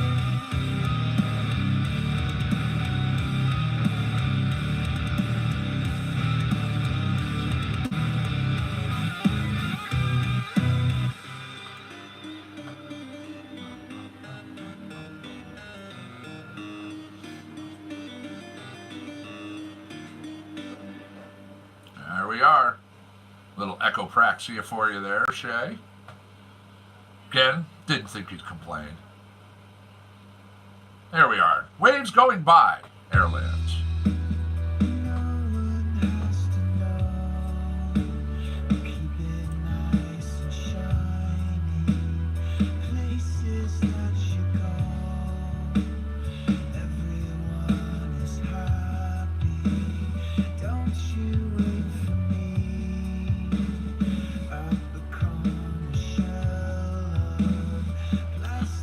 There we are. Little echopraxia for you there, Shay. Again, didn't think you'd complain. There we are. Waves going by. Airlands.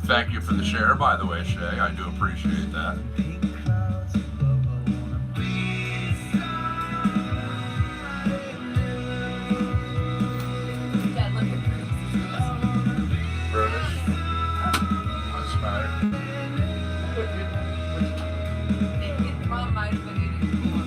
Thank you for the share, by the way, Shay. I do appreciate that. Dad, look at British. What's the matter? Mom might have been eating corn.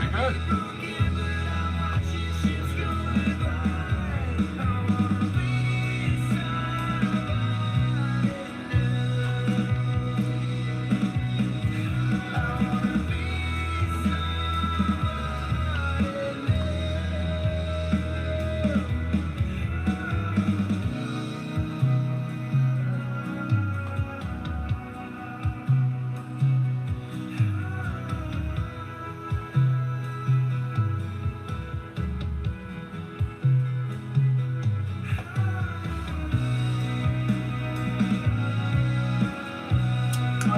pretty good.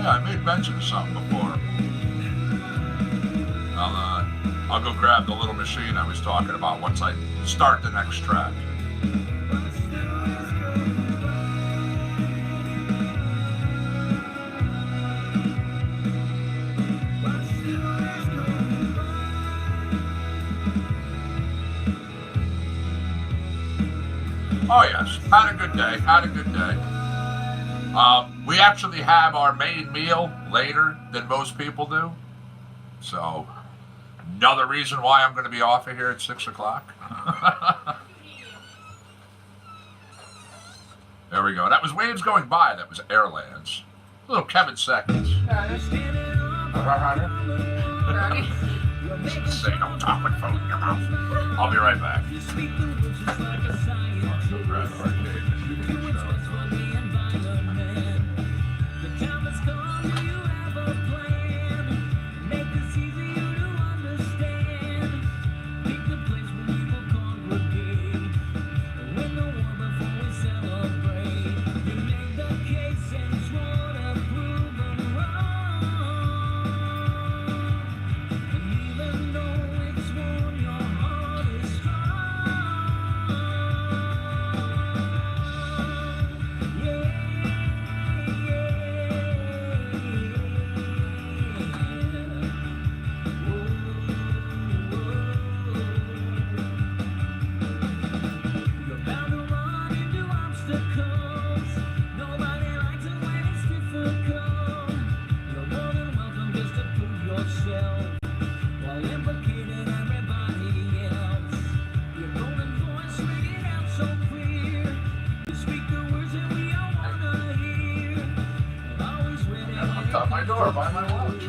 I made mention of something before. I'll go grab the little machine I was talking about once I start the next track. Oh yes, had a good day, had a good day. We actually have our main meal later than most people do. So, another reason why I'm going to be off of here at 6 o'clock. There we go. That was Waves Going By. That was Airlands. A little Kevin Seconds. Say, don't talk with phone in your mouth. I'll be right back. My door by my watch.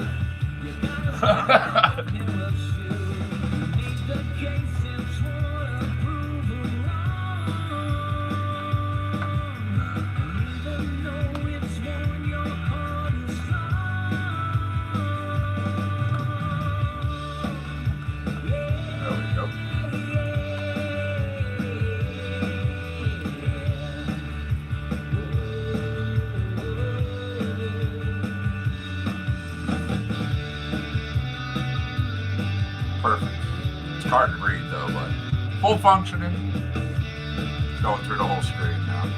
Perfect. It's hard to read though, but full functioning. Going through the whole screen now.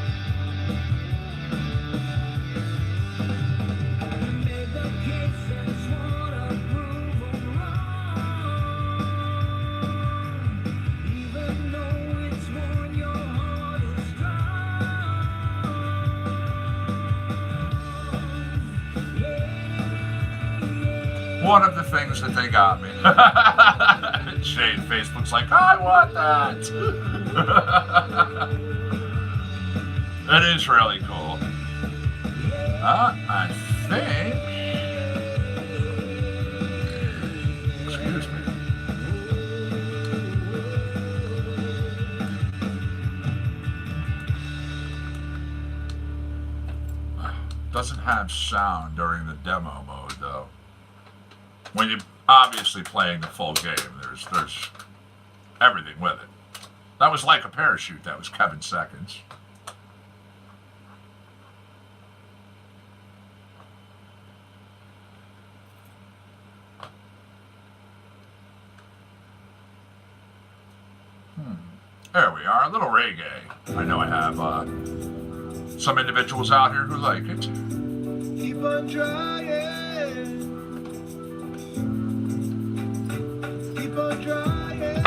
One of the things that they got me. Shade Facebook's like, I want that. It is really cool. I think. Excuse me. Doesn't have sound during the demo mode though. When you're obviously playing the full game, there's everything with it. That was Like a Parachute. That was Kevin Seconds. There we are, a little reggae. I know I have some individuals out here who like it. Keep on trying. Keep on trying.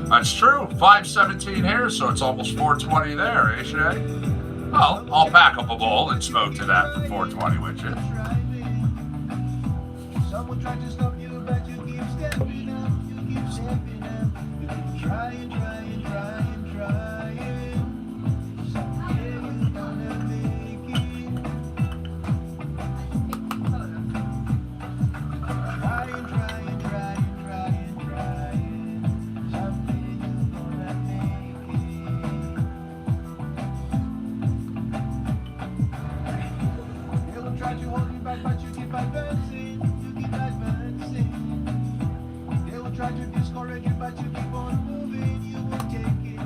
That's true. 5:17 here, so it's almost 4:20 there, eh, Shay? Well, I'll pack up a bowl and smoke to that for 420 with you. Someone tried to stop you, but you keep stepping up. You keep stepping up. You keep trying, trying, trying, trying. Someday you're gonna make it. Trying, trying, trying, trying, trying. Someday you're gonna make it. They will try to hold you back, but you keep advancing. They will try to discourage you, but you keep on moving. You will take it.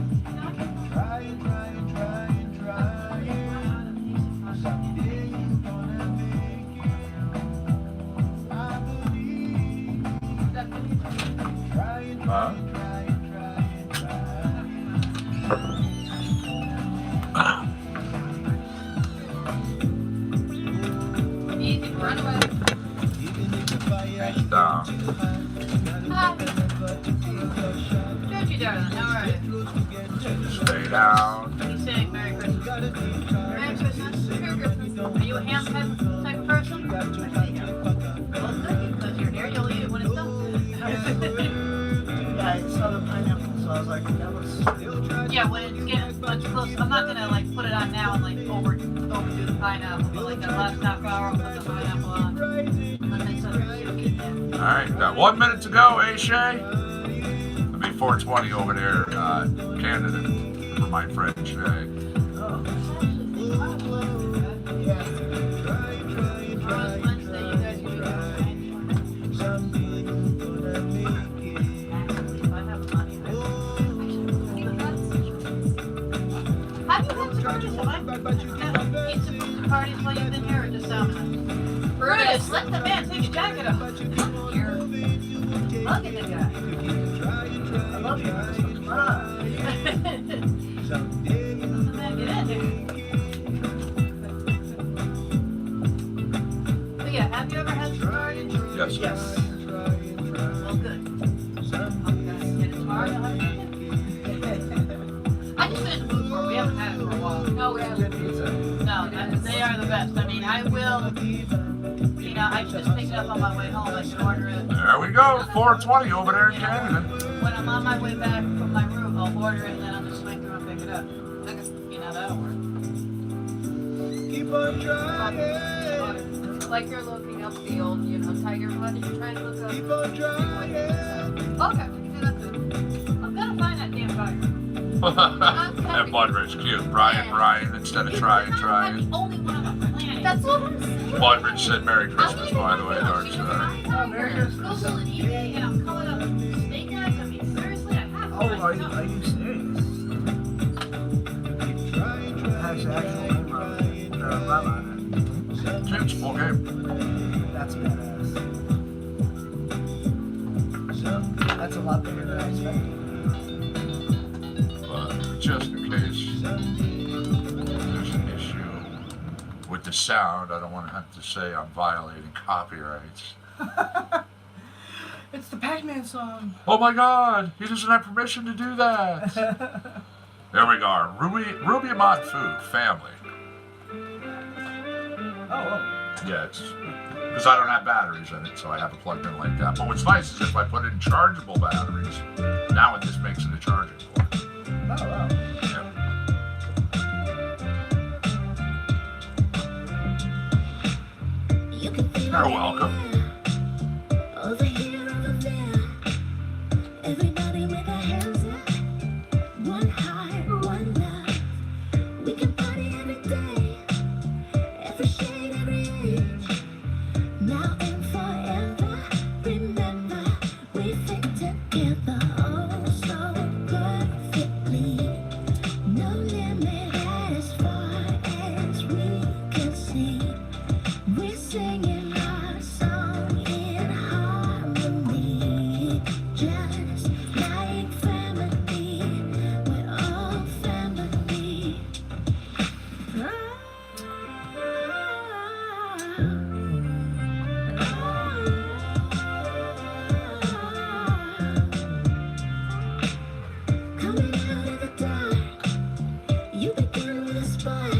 Trying, trying, trying, trying. Someday you're gonna make it. I believe. Trying, trying, trying, trying, trying. Easy, run away. Down. Hi. Thank you, darling. How are you? Stay down. What are you saying? Merry Christmas. Merry Christmas. Merry Christmas. Are you a ham type of person? Well, good, because you're here. You'll eat it when it's done. Yeah, I saw the pineapple, so I was like, that was. Yeah, when it's getting much closer. I'm not gonna like put it on now and like overdo the pineapple, but like the last half hour, I'll put the pineapple on. Alright, got 1 minute to go, eh, Shay? It'll be 420 over there, Canada, for my friend Shay. Have you had some parties while you've been here or just Brutus, let the man take his jacket off. You're bugging the guy. I love you. Come on. Let the man get in here. So yeah, have you ever had some parties? Yes. Yes. Well, good. I'm gonna get it tomorrow. You'll have it. I just been in the mood for it. We haven't had it for a while. No, we haven't. No, they are the best. I mean, I will. You know, I can just pick it up on my way home. I can order it. There we go, 420 over there in Canada. When I'm on my way back from my room, I'll order it and then I'll just swing through and pick it up. You know, that'll work. Keep on trying. Like you're looking up the old, tiger blood. You're trying to look up. Keep on trying. Okay, we can do that too. I'm gonna find that damn tiger. That Budridge cute. Ryan, instead of trying. I'm the only one on the planet. That's what I'm saying. Budridge said Merry Christmas, by the way, Darcy. Google and eBay and I'm calling up snake eyes. I mean, seriously, I have Oh, are you serious? Has actual name on it. It's full game. That's badass. That's a lot bigger than I expected. But just in case there's an issue with the sound, I don't want to have to say I'm violating copyrights. It's the Pac-Man song. Oh my God, he doesn't have permission to do that. There we go, Ruby Amont Food family. Oh. Yeah, it's because I don't have batteries in it, so I have it plugged in like that. But what's nice is if I put in chargeable batteries, now it just makes it a charging port. Oh, wow. Yeah. You're welcome. Over here, over there. Everybody with their hands up. One heart, one love. We can party every day. Every shade, every age. Now and forever. Remember, we fit together. Oh, so perfectly. No limit as far as we can see. We're singing our song in harmony, just like family. We're all family. Coming out of the dark, you begin with a spark.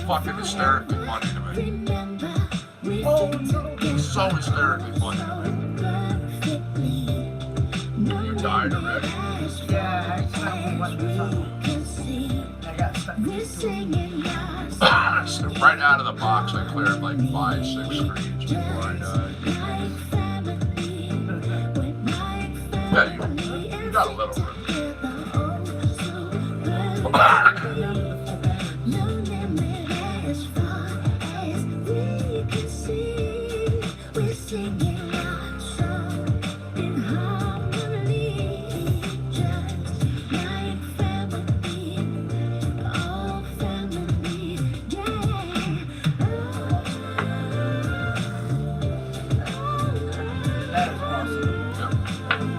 fucking hysterically funny to me. So hysterically funny to me. You died already? Yeah, I accidentally went with something. I got stuck with two. Right out of the box, I cleared like 5, 6 screens before I died. Yeah, you got a little bit. That is awesome.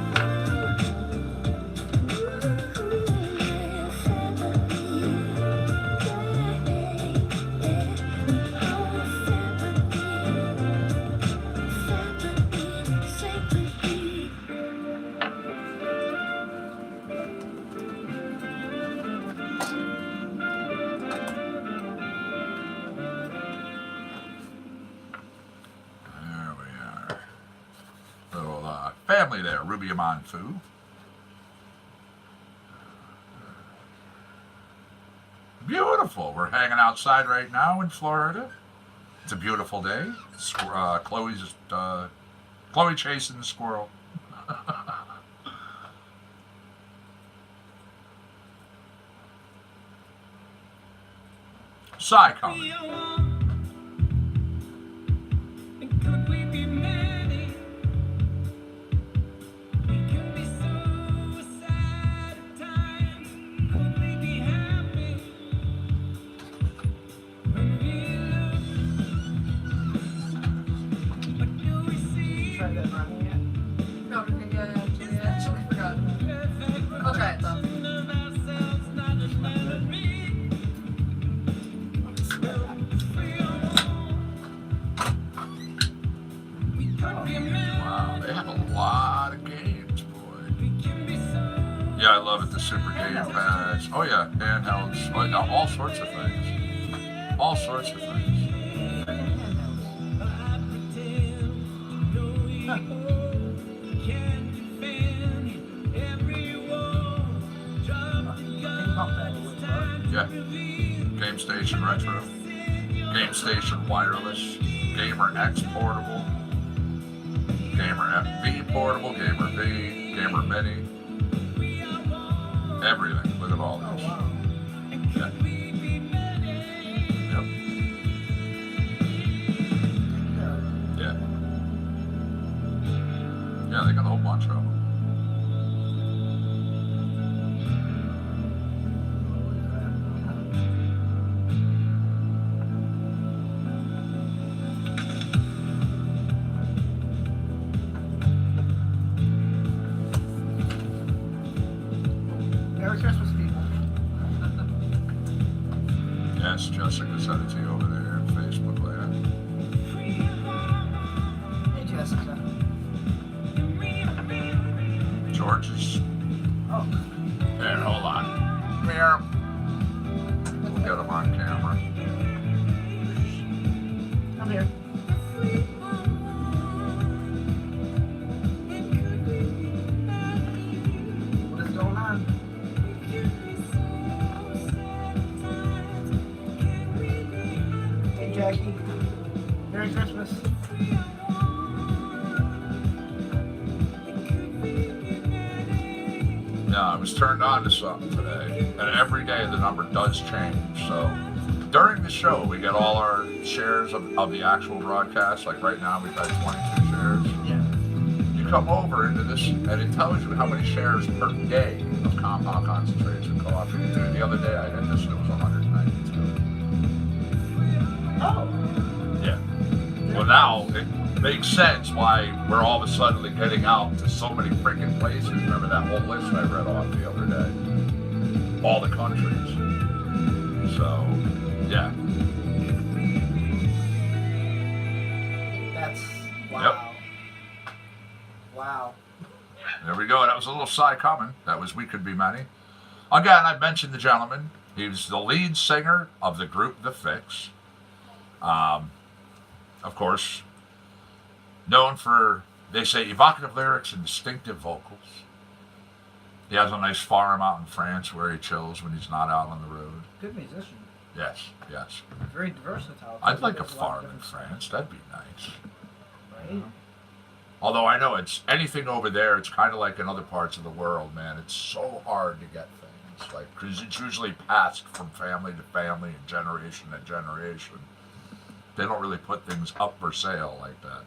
There we are. Little family there, Ruby Amon Fu. Beautiful. We're hanging outside right now in Florida. It's a beautiful day. Chloe chasing the squirrel. Psy coming. Could we be many? We can be so sad at times. Could we be happy? When we look, what do we see? Try that running yet? No, I actually forgot. I'll try it though. Of ourselves, not a memory. Wow, they have a lot of games, boy. Yeah, I love it. The Super Game Pass. Oh yeah, handhelds. Oh, yeah, all sorts of things. All sorts of things. Yeah. Game Station Retro. Game Station Wireless. Gamer X Portable. Gamer FV Portable. Gamer V. Gamer Mini. Everything. Look at all Oh, this. wow. Yeah. Yep. Yeah. Yeah, they got a whole bunch of them. Merry Christmas, people. Yes, Jessica sent it to you over there in Facebook land. Hey, Jessica. George is Oh, there. Hold on. Come here. We'll get him on camera. come here. What is going on? Hey, Jackie. Merry Christmas. Yeah, I was turned on to something today, and every day the number does change. So during the show, we get all our shares of the actual broadcast. Like right now, we've had 22 shares. Yeah. You come over into this, and it tells you how many shares per day of compound concentrates and coffee. Dude, the other day I had this, and it was 192. Oh. Yeah. Well, now it makes sense why we're all of a sudden getting out to so many freaking places. Remember that whole list I read off the other day? All the countries. So, yeah. That's wow. Wow. There we go. That was a little side comment. That was We Could Be Many. Again, I mentioned the gentleman He was the lead singer of the group The Fix. Of course, known for, they say, evocative lyrics and distinctive vocals. He has a nice farm out in France where he chills when he's not out on the road. Good musician. Yes, yes. Very versatile. I'd like a There's lot of farm in different France. That'd be nice. stuff, Right? Although I know it's anything over there, it's kind of like in other parts of the world, man. It's so hard to get things, like, because it's usually passed from family to family and generation to generation. They don't really put things up for sale like that.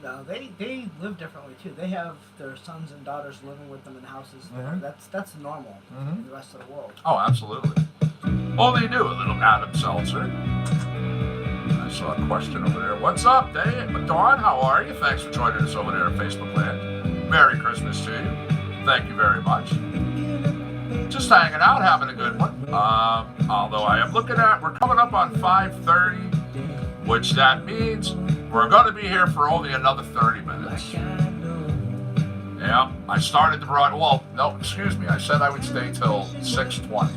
No, they live differently too. They have their sons and daughters living with them in houses. Mhm. That's normal in the rest of the world. Oh, absolutely. Only knew a little Adam Seltzer. I saw a question over there. What's up, Dave? Dawn, how are you? Thanks for joining us over there at Facebook Land. Merry Christmas to you. Thank you very much. Just hanging out, having a good one. Although I am looking at, we're coming up on 5:30, which that means we're going to be here for only another 30 minutes. Yeah, I started the broad. Well, no, excuse me. I said I would stay till 6:20.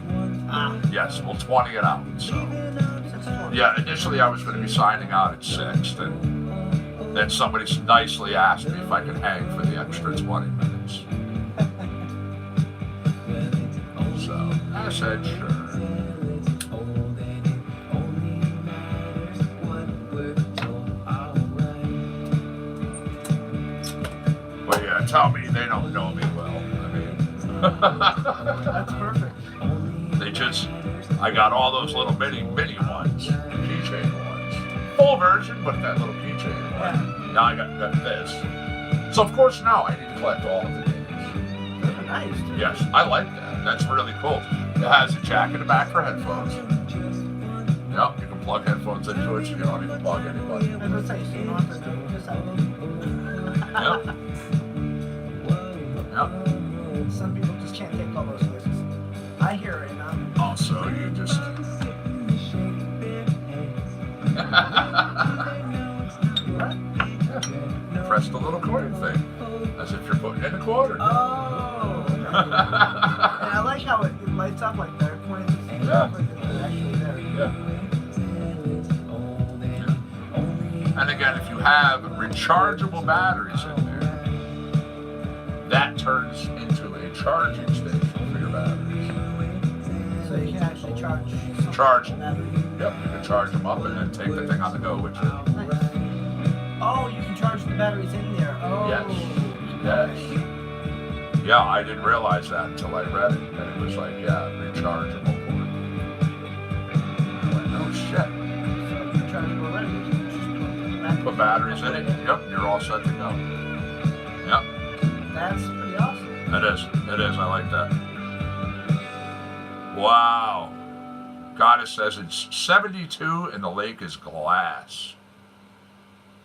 Yes, we'll 20 it out. So, yeah, initially I was going to be signing out at 6, and then somebody nicely asked me if I could hang for the extra 20 minutes. So I said sure. But yeah, tell me, they don't know me well. I mean, That's perfect. they just, I got all those little mini ones, keychain ones. Full version, but that little keychain one. Now I got this. So of course now I need to collect all of the games. Those are nice. Too. Yes, I like that. That's really cool. It has a jack in the back for headphones. Yep, you can plug headphones into it so you don't even plug anybody. As I say, so you don't have to do just have Yep. Yep. Some people just can't take all those risks. I hear it, and I'm Also, you just. Press the little coin thing, as if you're putting in a quarter. Oh. Okay. And I like how it lights up like their coins. Yeah. Like it's actually there. Yeah. And again, if you have rechargeable batteries in there, that turns into a charging station for your batteries. So you can actually charge. some Charge. battery. Yep, you can charge them up and then take the thing on the go with you. Nice. Oh, you can charge the batteries in there. Oh. Yes. Yeah, I didn't realize that until I read it, and it was like, yeah, rechargeable port. I went, no shit. So rechargeable batteries. You just Put batteries in it. Yep, you're all set to go. Yep, That's pretty awesome. it is. It is. I like that. Wow. Goddess says it's 72 and the lake is glass.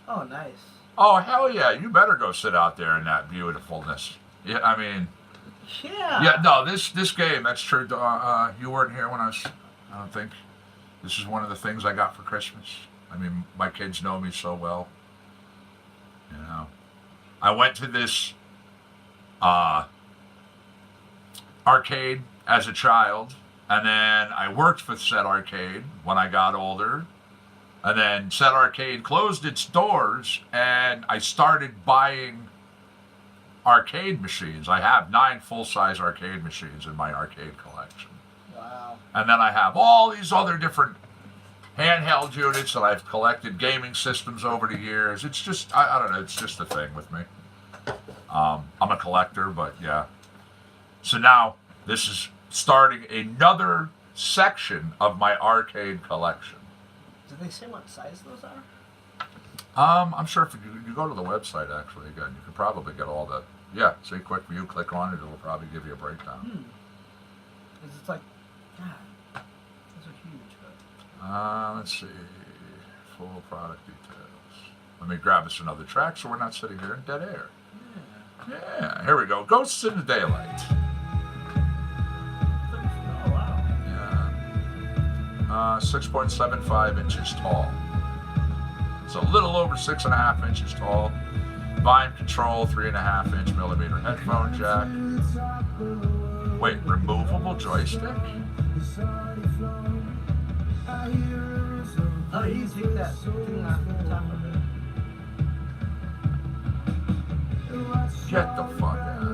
Oh, nice. Oh, hell yeah. You better go sit out there in that beautifulness. Yeah, I mean, Yeah. yeah, no, this game, that's true. You weren't here when I don't think. This is one of the things I got for Christmas. I mean, my kids know me so well. You know, I went to this arcade as a child, and then I worked for said arcade when I got older. And then said arcade closed its doors, and I started buying arcade machines. I have 9 full-size arcade machines in my arcade collection. Wow. And then I have all these other different handheld units that I've collected, gaming systems over the years. It's just, I don't know, it's just a thing with me. I'm a collector, but yeah. So now, this is starting another section of my arcade collection. Did they say what size those are? I'm sure if you go to the website, actually, again, you can probably get all the, yeah, see, quick view, click on it, it'll probably give you a breakdown. Because it's like, God, those are huge. But Let's see, full product details. Let me grab us another track so we're not sitting here in dead air. Yeah, here we go. Ghosts in the Daylight. oh wow. Yeah. 6.75 inches tall. It's a little over 6.5 inches tall. Volume control, 3.5 inch millimeter headphone jack. Wait, removable joystick? Oh, you take that thing off the top of it. Get the fuck out of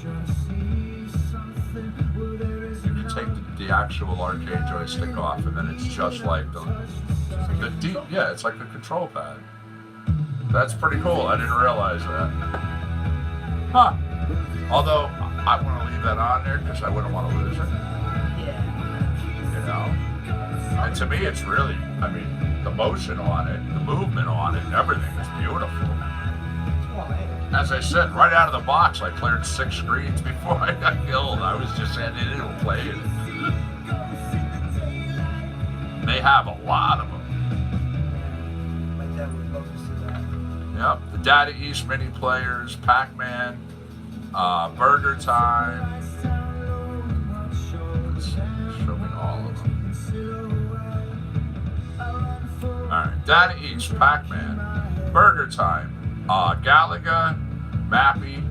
here. You can take the actual arcade joystick off, and then it's just like the deep. Yeah, it's like a control pad. That's pretty cool. I didn't realize that. Huh. Although I want to leave that on there because I wouldn't want to lose it. Yeah. You know. And to me, it's really. I mean, the motion on it, the movement on it, and everything is beautiful. Well, hey. As I said, right out of the box, I cleared 6 screens before I got killed. I was just sitting in it playing. They have a lot of them. My dad would love to see that. Yep, the Data East mini players, Pac-Man, Burger Time. Let's see, show me all of them. Alright, Data East, Pac-Man, Burger Time, Galaga, Mappy,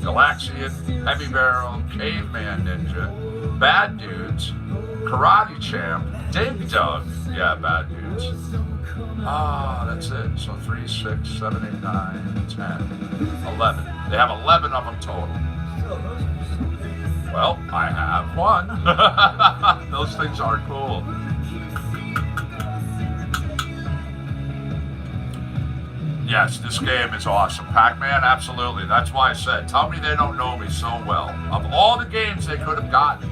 Galaxian, Heavy Barrel, Caveman Ninja, Bad Dudes, Karate Champ, Dig Dug, yeah, Bad Dudes. That's it. So 3, 6, 7, 8, 9, 10, 11. They have 11 of them total. Well, I have one. Those things are cool. Yes, this game is awesome. Pac-Man, absolutely. That's why I said, tell me they don't know me so well. Of all the games they could have gotten,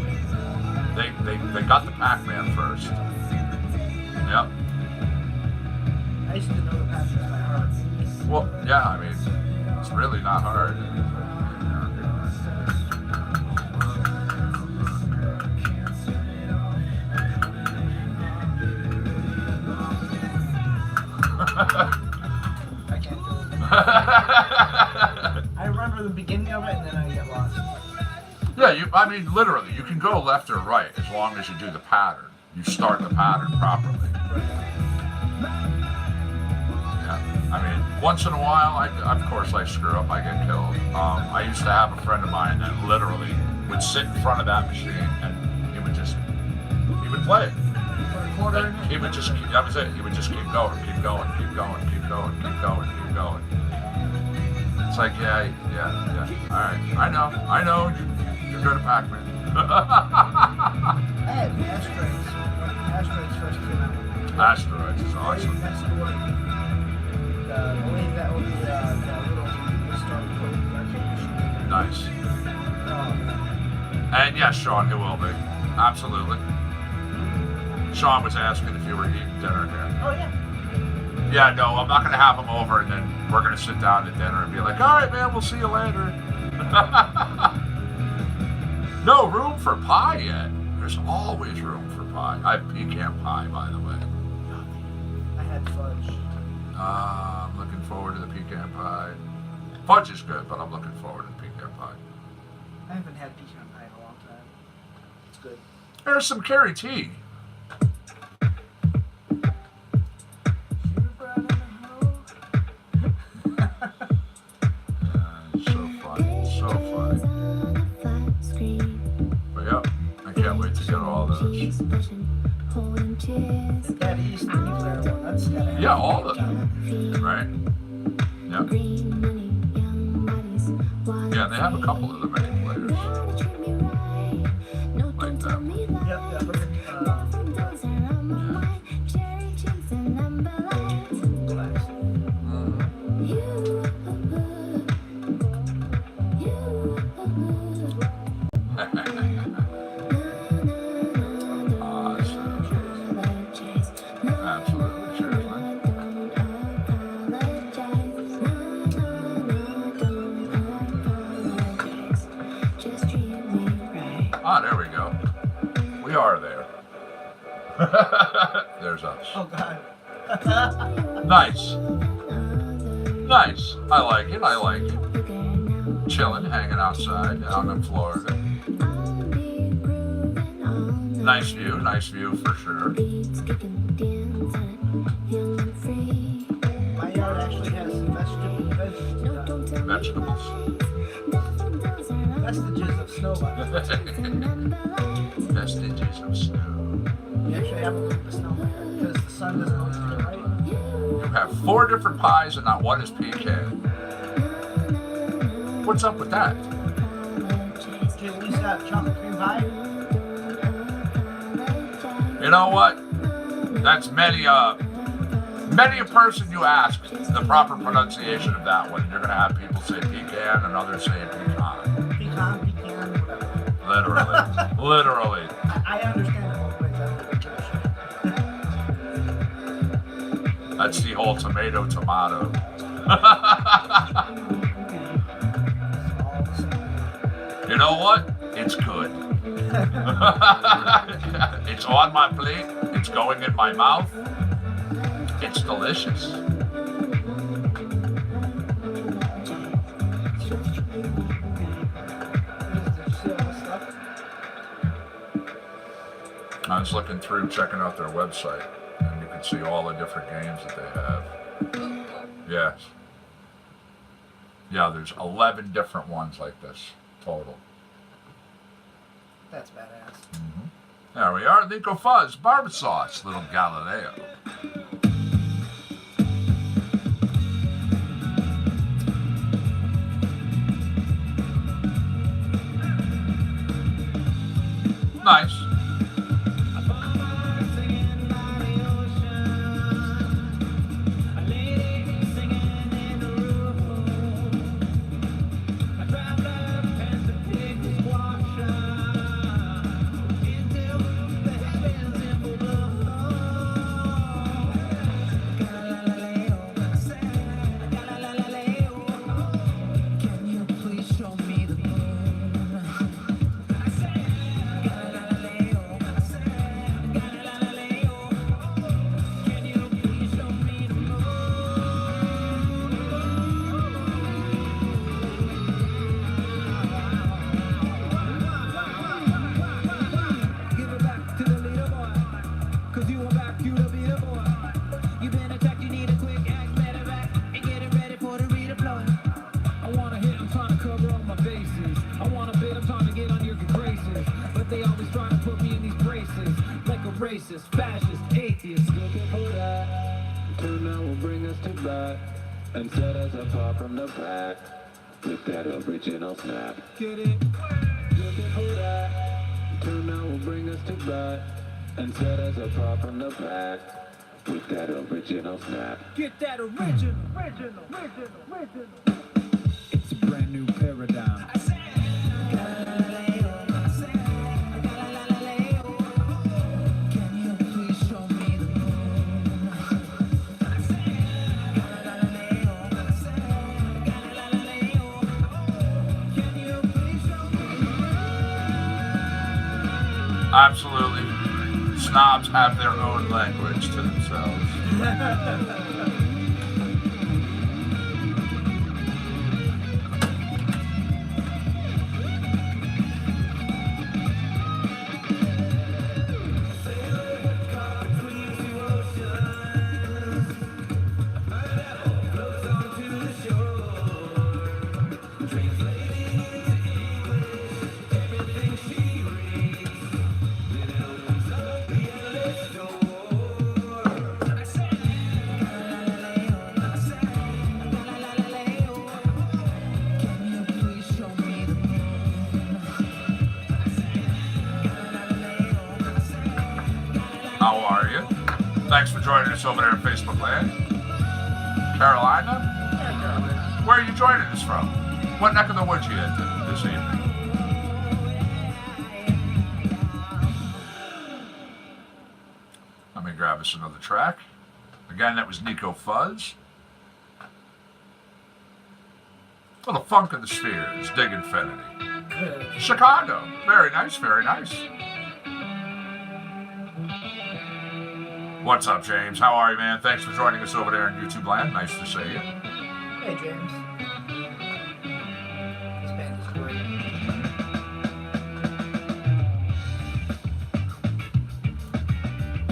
they got the Pac-Man first. Yep. I used to know the Pac-Man by heart. Well, yeah, I mean, it's really not hard. I can't do it. I remember the beginning of it and then I get lost. Yeah, I mean, literally, you can go left or right as long as you do the pattern. You start the pattern properly. Yeah, I mean, once in a while, of course I screw up, I get killed. I used to have a friend of mine that literally would sit in front of that machine and he would play it. He would just, that was it. He would just keep going, keep going, keep going, keep going, keep going, keep going. It's like, yeah. All right, I know. You're good at Pac-Man. I had Asteroids. Asteroids first came out. Asteroids is awesome. That's the one. The way that was the little start. Nice. Oh, And yes, Sean, it will be. Absolutely. Sean was asking if you were eating dinner here. oh yeah. Yeah, no, I'm not going to have him over and then we're going to sit down to dinner and be like, all right, man, we'll see you later. No room for pie yet. There's always room for pie. I have pecan pie, by the way. I had fudge. I'm looking forward to the pecan pie. Fudge is good, but I'm looking forward to pecan pie. I haven't had pecan pie in a long time. It's good. There's some Carrie T. So funny. But yeah, I can't wait to get all those. That East nuclear one. That's gotta have Yeah, all of them. Right? Yeah. Yeah, they have a couple of the mini players. Like them. Yep, look at glass. Absolutely. Cheers, man. There we go. We are there. There's us. Oh god. Nice. Nice. I like it. Chilling, hanging outside down in Florida. Nice view for sure. My yard actually has some vegetable vegetables. Vestiges of snow. Vestiges of snow. You actually have to look at the snow because the sun doesn't always get it right. You have 4 different pies and not one is pecan. What's up with that? Do you at least have chocolate cream pie? You know what? That's many a person you ask the proper pronunciation of that one. You're gonna have people say pecan and others say pecan. Pecan, whatever. Literally. I understand it both ways. I don't That's the whole tomato. It's all the same. You know what? It's good. It's on my plate. It's going in my mouth. It's delicious. I was looking through, checking out their website, and you can see all the different games that they have. Yes. Yeah, there's 11 different ones like this, total. That's badass. There we are, Nico Fuzz, Barber Sauce, little Galileo. Nice. Racist, fascist, atheist, looking for that. Turn now will bring us to back and set us apart from the pack with that original snap. Get it? Looking for that. Turn now will bring us to back and set us apart from the pack with that original snap. Get that original. It's a brand new paradigm. Absolutely. Snobs have their own language to themselves. How are you? Thanks for joining us over there in Facebook land. Carolina? Where are you joining us from? What neck of the woods you in this evening? Let me grab us another track. Again, that was Nico Fuzz. For the funk of the spheres, Dig Infinity. Chicago. Very nice, very nice. What's up, James? How are you, man? Thanks for joining us over there in YouTube land. Nice to see you. Hey, James. This band is great.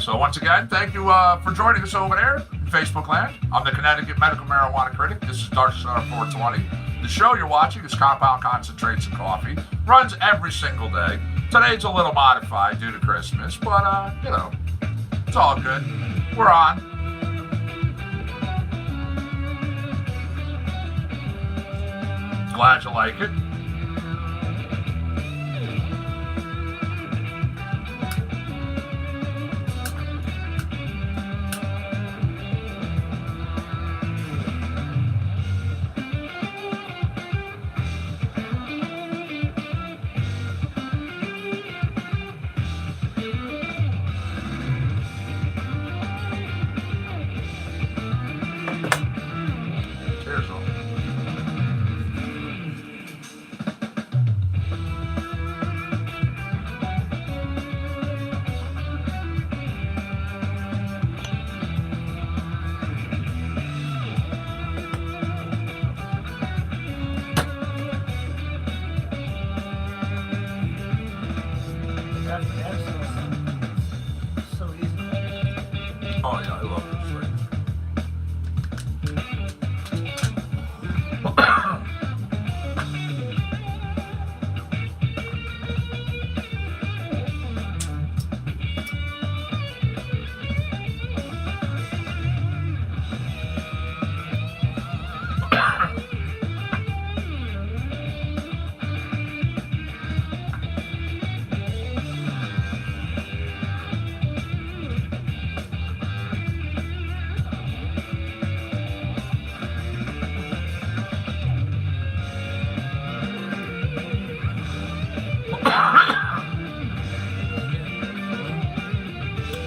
So once again, thank you for joining us over there in Facebook land. I'm the Connecticut Medical Marijuana Critic. This is Dark Star 420. The show you're watching is Compound Concentrates and Coffee. Runs every single day. Today's a little modified due to Christmas, but, it's all good. We're on. Glad you like it. Cheers, all. That's so easy. Oh, yeah, I love this drink.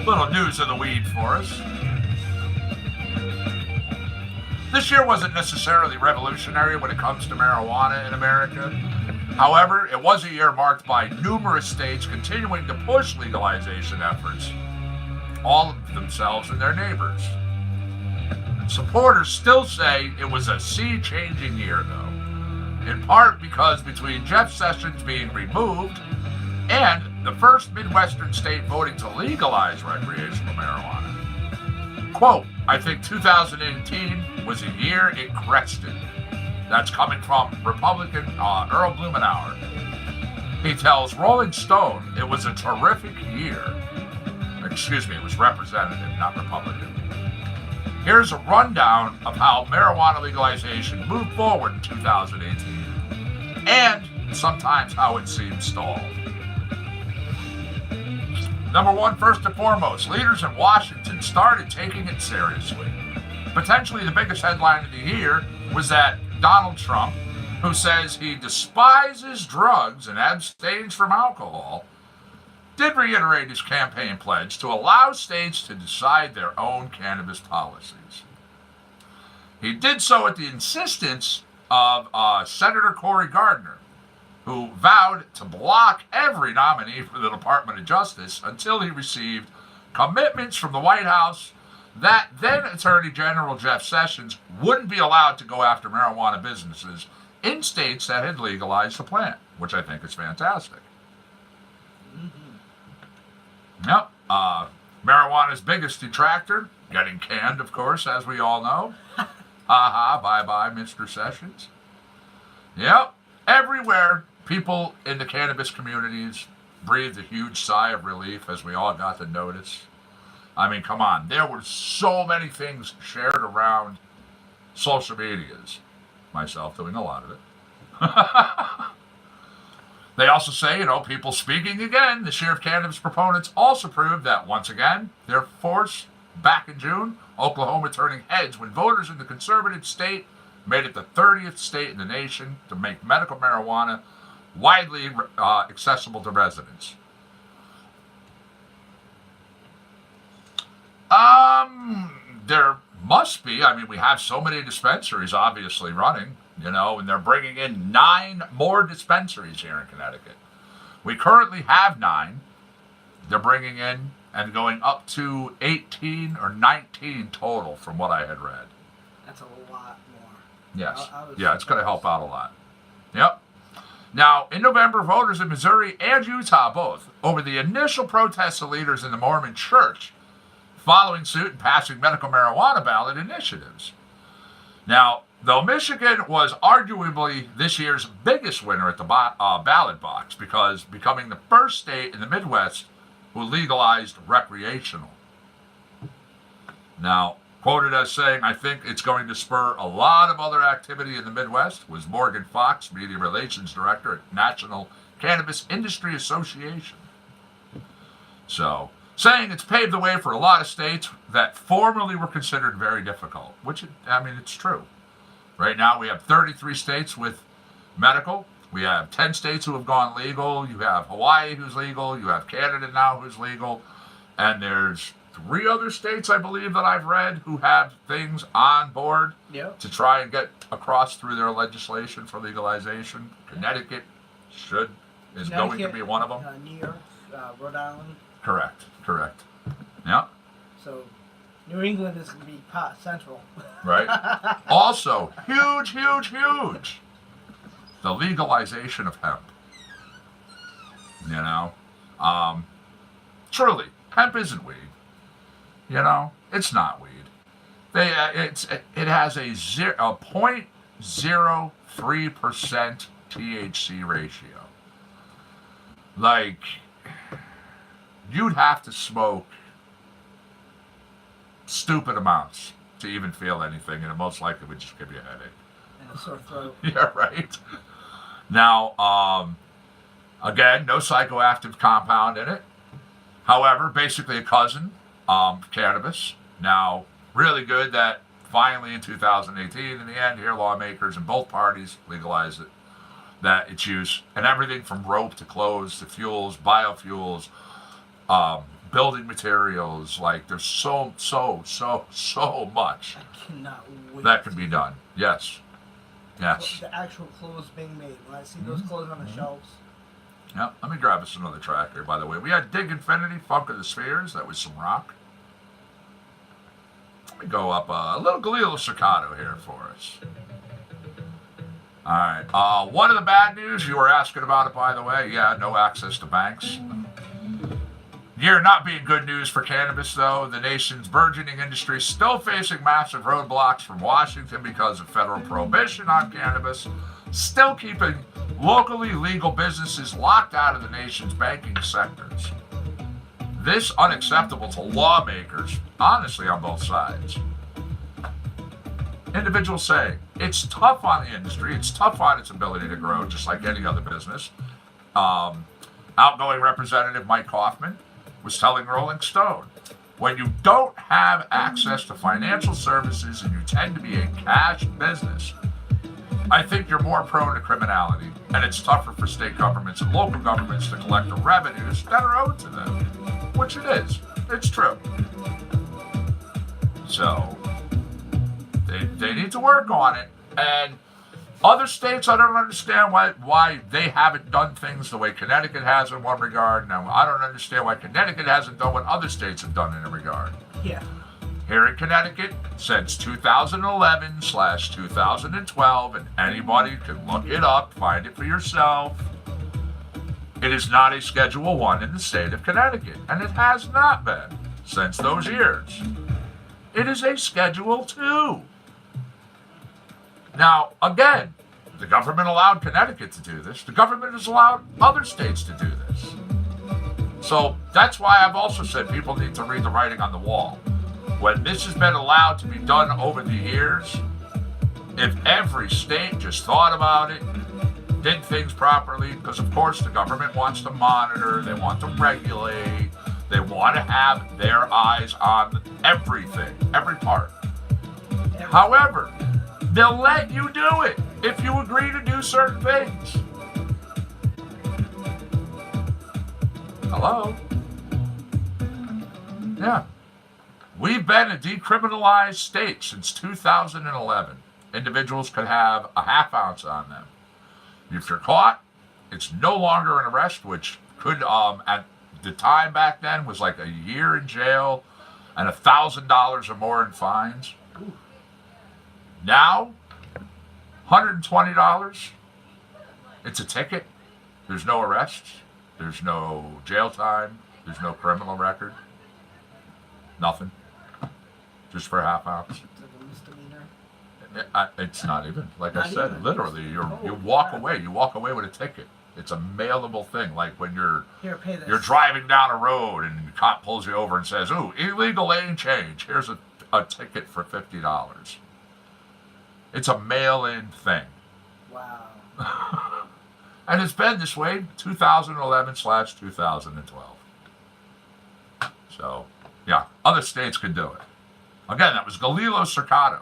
Little news of the weed for us. This year wasn't necessarily revolutionary when it comes to marijuana in America. However, it was a year marked by numerous states continuing to push legalization efforts, all of themselves and their neighbors. Supporters still say it was a sea-changing year, though, in part because between Jeff Sessions being removed and the first Midwestern state voting to legalize recreational marijuana. Quote, I think 2018 was a year it crested. That's coming from Republican Earl Blumenauer. He tells Rolling Stone it was a terrific year. Excuse me, it was representative, not Republican. Here's a rundown of how marijuana legalization moved forward in 2018, and sometimes how it seemed stalled. Number one, first and foremost, leaders in Washington started taking it seriously. Potentially the biggest headline of the year was that Donald Trump, who says he despises drugs and abstains from alcohol, did reiterate his campaign pledge to allow states to decide their own cannabis policies. He did so at the insistence of Senator Cory Gardner, who vowed to block every nominee for the Department of Justice until he received commitments from the White House that then Attorney General Jeff Sessions wouldn't be allowed to go after marijuana businesses in states that had legalized the plant, which I think is fantastic. Yep. Marijuana's biggest detractor, getting canned, of course, as we all know. Bye-bye, Mr. Sessions. Yep. Everywhere, people in the cannabis communities breathed a huge sigh of relief as we all got the notice. I mean, come on. There were so many things shared around social medias. Myself doing a lot of it. They also say, people speaking again. This year of cannabis proponents also proved that, once again, their force back in June, Oklahoma turning heads when voters in the conservative state made it the 30th state in the nation to make medical marijuana widely accessible to residents. There must be. I mean, we have so many dispensaries obviously running, and they're bringing in 9 more dispensaries here in Connecticut. We currently have 9. They're bringing in and going up to 18 or 19 total from what I had read. That's a lot more. Yes. I was Yeah, it's going to help out a lot. Yep. Now, in November, voters in Missouri and Utah both, over the initial protests of leaders in the Mormon Church, following suit and passing medical marijuana ballot initiatives. Now, Though Michigan was arguably this year's biggest winner at the ballot box because becoming the first state in the Midwest who legalized recreational. Now, quoted as saying, I think it's going to spur a lot of other activity in the Midwest, was Morgan Fox, Media Relations Director at National Cannabis Industry Association. So, saying it's paved the way for a lot of states that formerly were considered very difficult, which, it's true. Right now we have 33 states with medical. We have 10 states who have gone legal. You have Hawaii who's legal. You have Canada now who's legal. And there's 3 other states, I believe, that I've read who have things on board to try and get across through their legislation for legalization. Connecticut is going to be one of them. New York, Rhode Island. Correct. Yeah. So New England is going to be pot central. Right. Also, huge. The legalization of hemp. Truly, hemp isn't weed. It's not weed. It has a 0.03% THC ratio. Like, you'd have to smoke stupid amounts to even feel anything, and it most likely would just give you a headache. And a sore throat. Yeah, right. Now, again, no psychoactive compound in it. However, basically a cousin, cannabis. Now, really good that finally in 2018, in the end, here lawmakers in both parties legalized it. That its use and everything from rope to clothes to fuels, biofuels, building materials. Like, there's so much I cannot wait. that can be done. Yes. The actual clothes being made. When I see those clothes on the shelves. Yeah, let me grab us another track here, by the way. We had Dig Infinity, Funk of the Spheres. That was some rock. Let me go up a little Galileo Staccato here for us. All right. One of the bad news, you were asking about it, by the way. Yeah, no access to banks. Year not being good news for cannabis, though. The nation's burgeoning industry is still facing massive roadblocks from Washington because of federal prohibition on cannabis, still keeping locally legal businesses locked out of the nation's banking sectors. This unacceptable to lawmakers, honestly, on both sides. Individuals say it's tough on the industry, it's tough on its ability to grow, just like any other business. Outgoing Representative Mike Kaufman was telling Rolling Stone, when you don't have access to financial services and you tend to be a cash business, I think you're more prone to criminality, and it's tougher for state governments and local governments to collect the revenues that are owed to them. Which it is. It's true. So, they need to work on it. And other states, I don't understand why they haven't done things the way Connecticut has in one regard. Now, I don't understand why Connecticut hasn't done what other states have done in a regard. Yeah. Here in Connecticut, since 2011/2012, and anybody can look it up, find it for yourself, it is not a Schedule I in the state of Connecticut, and it has not been since those years. It is a Schedule II. Now, again, the government allowed Connecticut to do this. The government has allowed other states to do this. So that's why I've also said people need to read the writing on the wall. When this has been allowed to be done over the years, if every state just thought about it, did things properly, because of course the government wants to monitor, they want to regulate, they want to have their eyes on everything, every part. However, they'll let you do it if you agree to do certain things. Hello? Yeah. We've been a decriminalized state since 2011. Individuals could have a half ounce on them. If you're caught, it's no longer an arrest, which could, at the time back then, was like a year in jail and $1,000 or more in fines. Now, $120. It's a ticket. There's no arrests. There's no jail time. There's no criminal record. Nothing. Just for a half ounce. It's like a misdemeanor. It's not even. Like I Not said, even. literally, you Oh, walk crap. away. You walk away with a ticket. It's a mailable thing. Like when you're Here, pay this. driving down a road and the cop pulls you over and says, "Ooh, illegal lane change. Here's a ticket for $50." It's a mail-in thing. Wow. And it's been this way 2011/2012. So, yeah, other states could do it. Again, that was Galilo Cercato,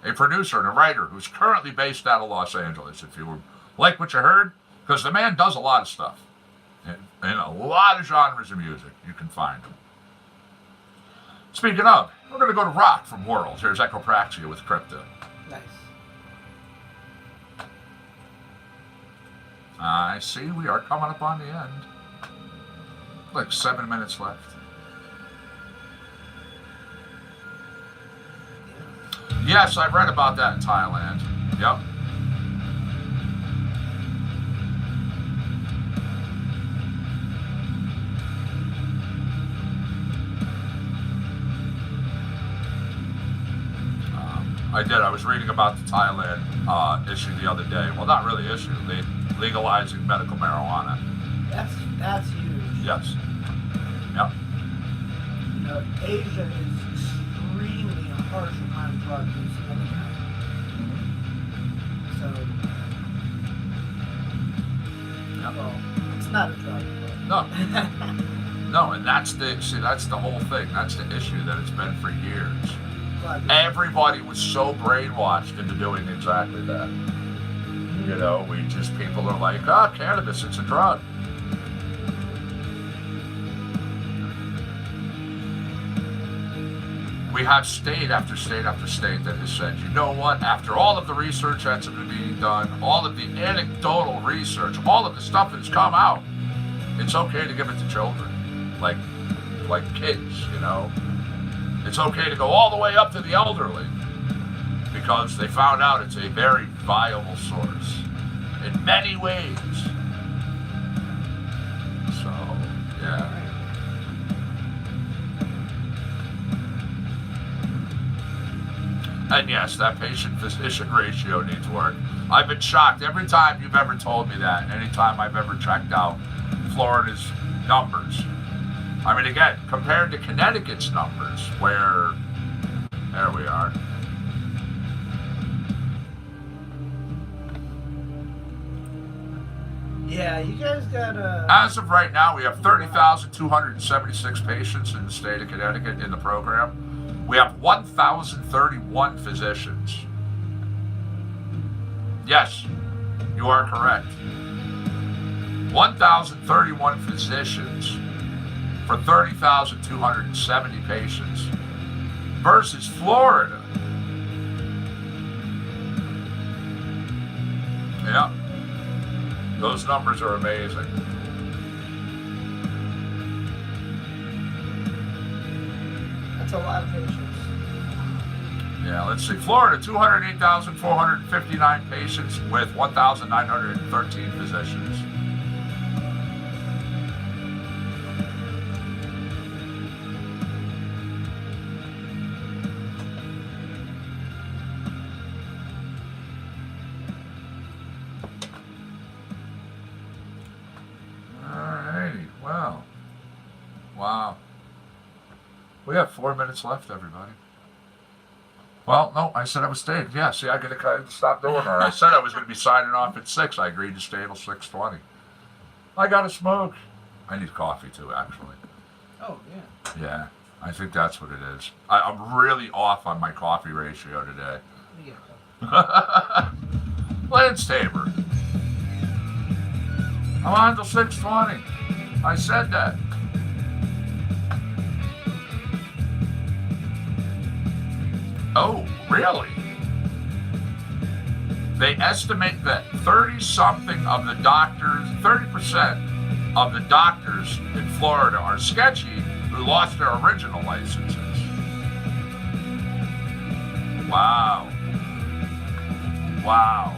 a producer and a writer who's currently based out of Los Angeles. If you like what you heard, because the man does a lot of stuff. In a lot of genres of music, you can find him. Speaking of, we're going to go to rock from World. Here's Echopraxia with Crypto. Nice. I see we are coming up on the end. Like 7 minutes left. Yes, I read about that in Thailand. Yep. I did. I was reading about the Thailand issue the other day. Well, not really issue. They legalizing medical marijuana. That's huge. Yes. Yep. You know, Asia is extremely harsh on drug use of any kind. So, Yep. well, it's not a drug. No. No, and that's the whole thing. That's the issue that it's been for years. But Everybody was so brainwashed into doing exactly that. You know, people are like, cannabis, it's a drug. We have state after state after state that has said, you know what, after all of the research that's been being done, all of the anecdotal research, all of the stuff that's come out, it's okay to give it to children, like kids, you know. It's okay to go all the way up to the elderly because they found out it's a very viable source in many ways. So, yeah. And yes, that patient-physician ratio needs work. I've been shocked every time you've ever told me that, anytime I've ever checked out Florida's numbers. I mean, again, compared to Connecticut's numbers, where, there we are. yeah, you guys gotta. As of right now, we have 30,276 patients in the state of Connecticut in the program. We have 1,031 physicians. Yes, you are correct. 1,031 physicians for 30,270 patients versus Florida. Yeah, those numbers are amazing. That's a lot of patients. Yeah, let's see. Florida, 208,459 patients with 1,913 physicians. Wow. We have 4 minutes left, everybody. Well, no, I said I was staying. Yeah, see, I gotta kind of stop doing that. I said I was going to be signing off at 6. I agreed to stay till 6:20. I gotta smoke. I need coffee too, actually. Oh, yeah. Yeah, I think that's what it is. I'm really off on my coffee ratio today. Yeah. Lance Tabor. I'm on till 6:20. I said that. Oh, really? They estimate that 30% of the doctors in Florida are sketchy who lost their original licenses. Wow. Wow.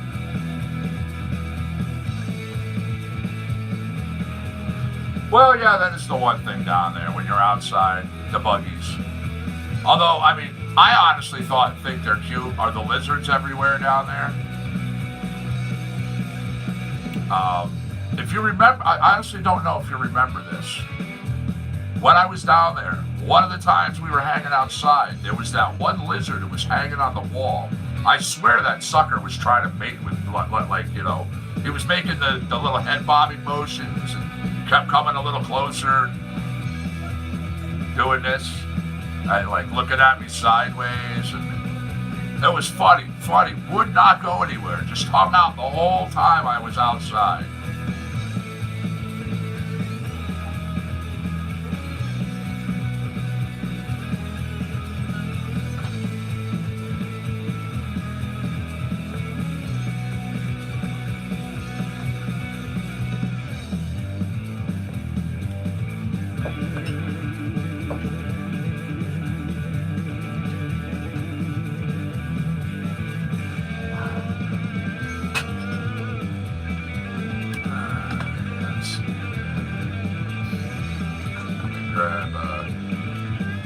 Well, yeah, that is the one thing down there when you're outside, the buggies. Although, I mean, I honestly think they're cute. Are the lizards everywhere down there? If you remember, I honestly don't know if you remember this. When I was down there, one of the times we were hanging outside, there was that one lizard that was hanging on the wall. I swear that sucker was trying to mate with, like, you know, he was making the little head bobbing motions and kept coming a little closer, doing this, and like looking at me sideways. And it was funny, would not go anywhere, just hung out the whole time I was outside.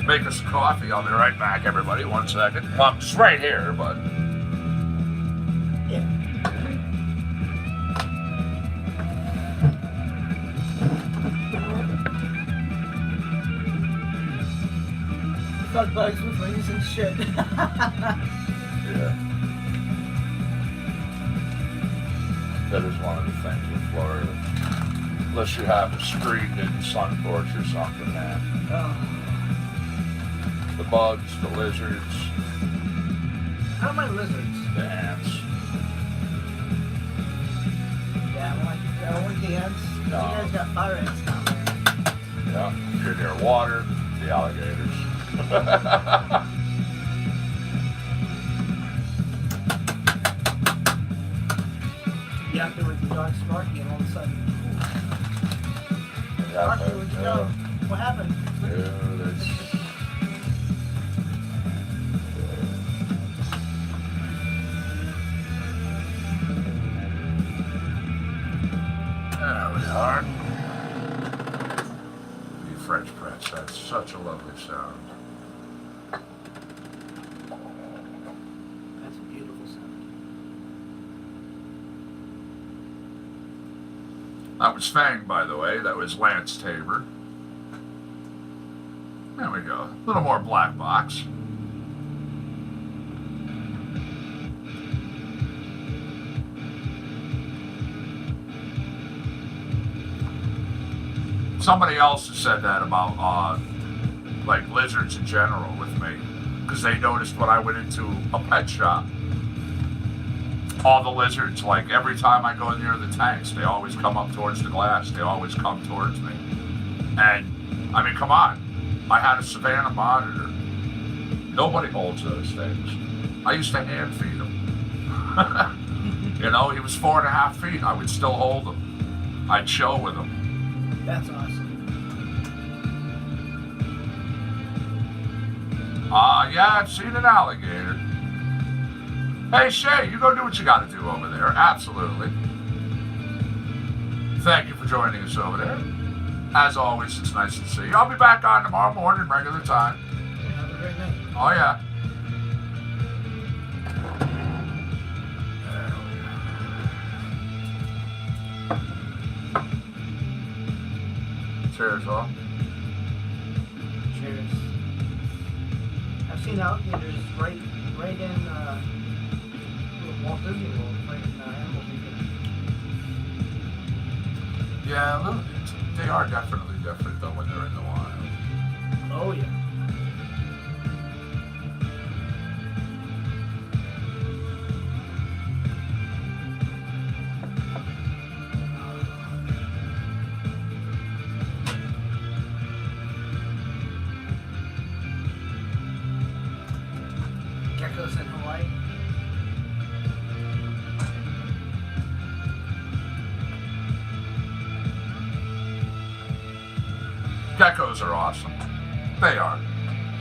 Make us coffee. I'll be right back, everybody. 1 second. Well, I'm just right here, but. Yeah. Fuck bugs with wings and shit. Yeah. That is one of the things with Florida. Unless you have a screened-in sun porch or something, man. Oh. The bugs, the lizards, I don't mind lizards. the ants. Yeah, I don't like the ants. You No. guys got fire ants down there. Yeah, if you're near water, the alligators. You out there with your dog Sparky and all of a sudden, Yeah, Sparky, where'd you go? What happened? There we are. The French press, that's such a lovely sound. That's a beautiful sound. That was Fang, by the way. That was Lance Tabor. There we go. A little more black box. Somebody else has said that about like lizards in general with me, because they noticed when I went into a pet shop, all the lizards, like every time I go near the tanks, they always come up towards the glass. They always come towards me. And I mean, come on, I had a Savannah monitor. Nobody holds those things. I used to hand feed him. You know, he was 4.5 feet. I would still hold him. I'd chill with him. That's awesome. Yeah, I've seen an alligator. Hey, Shay, you go do what you gotta do over there. Absolutely. Thank you for joining us over there. As always, it's nice to see you. I'll be back on tomorrow morning, regular time. Have a great night. Oh, yeah. Cheers, all. Cheers. I've seen alligators right in Walt Disney World, right in Animal Kingdom. Yeah, look, they are definitely different, though, when they're in the wild. Oh yeah. Geckos in Hawaii. Geckos are awesome. They are.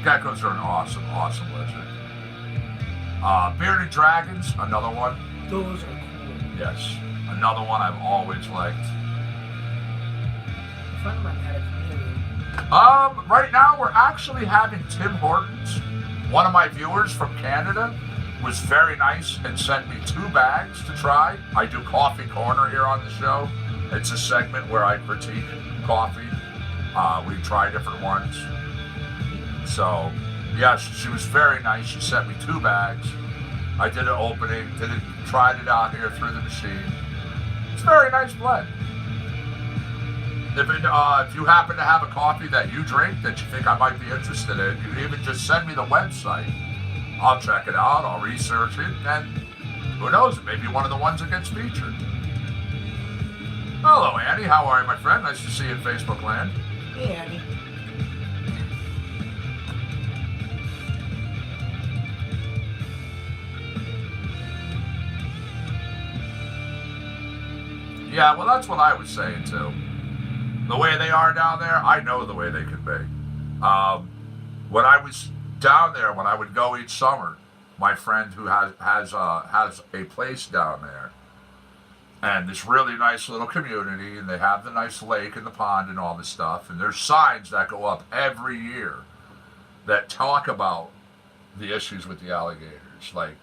Geckos are an awesome, awesome lizard. Bearded dragons, another one. Those are cool. Yes, another one I've always liked. A friend of mine had a community. Right now we're actually having Tim Hortons One of my viewers from Canada was very nice and sent me 2 bags to try. I do Coffee Corner here on the show. It's a segment where I critique coffee. We try different ones. So, yes, she was very nice. She sent me 2 bags. I did an opening, tried it out here through the machine. It's a very nice blend. If you happen to have a coffee that you drink that you think I might be interested in, you can even just send me the website. I'll check it out, I'll research it, and who knows, it may be one of the ones that gets featured. Hello, Annie. How are you, my friend? Nice to see you in Facebook land. Hey, Andy. Yeah, well, that's what I was saying, too. The way they are down there, I know the way they can be. When I was down there, when I would go each summer, my friend who has a place down there, and this really nice little community, and they have the nice lake and the pond and all this stuff, and there's signs that go up every year that talk about the issues with the alligators. Like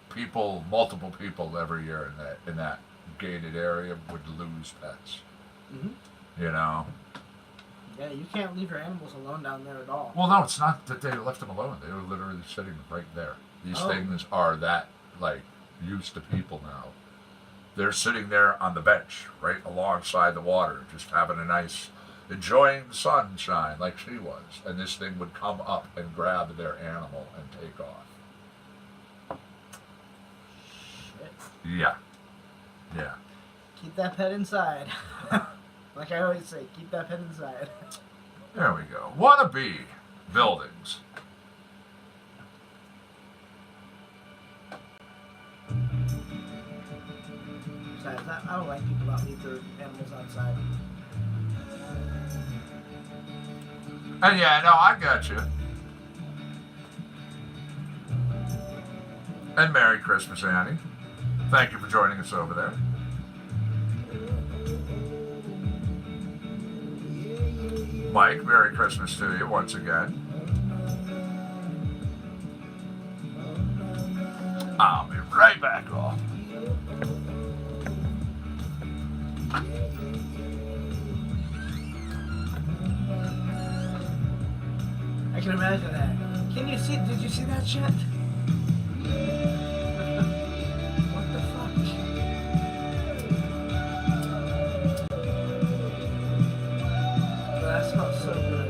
multiple people every year in that gated area would lose pets. Mm-hmm. You know? Yeah, you can't leave your animals alone down there at all. Well, no, it's not that they left them alone. They were literally sitting right there. These things are that, used to people now. They're sitting there on the bench, right alongside the water, just having a nice, enjoying the sunshine like she was. And this thing would come up and grab their animal and take off. Shit. Yeah. Yeah. Keep that pet inside. Like I always say, keep that pet inside. There we go. Wannabe buildings. Besides, I don't like people that leave their animals outside. And yeah, no, I got you. And Merry Christmas, Annie. Thank you for joining us over there. Mike, Merry Christmas to you once again. I'll be right back off. I can imagine that. Did you see that shit? What the fuck? That smells so good.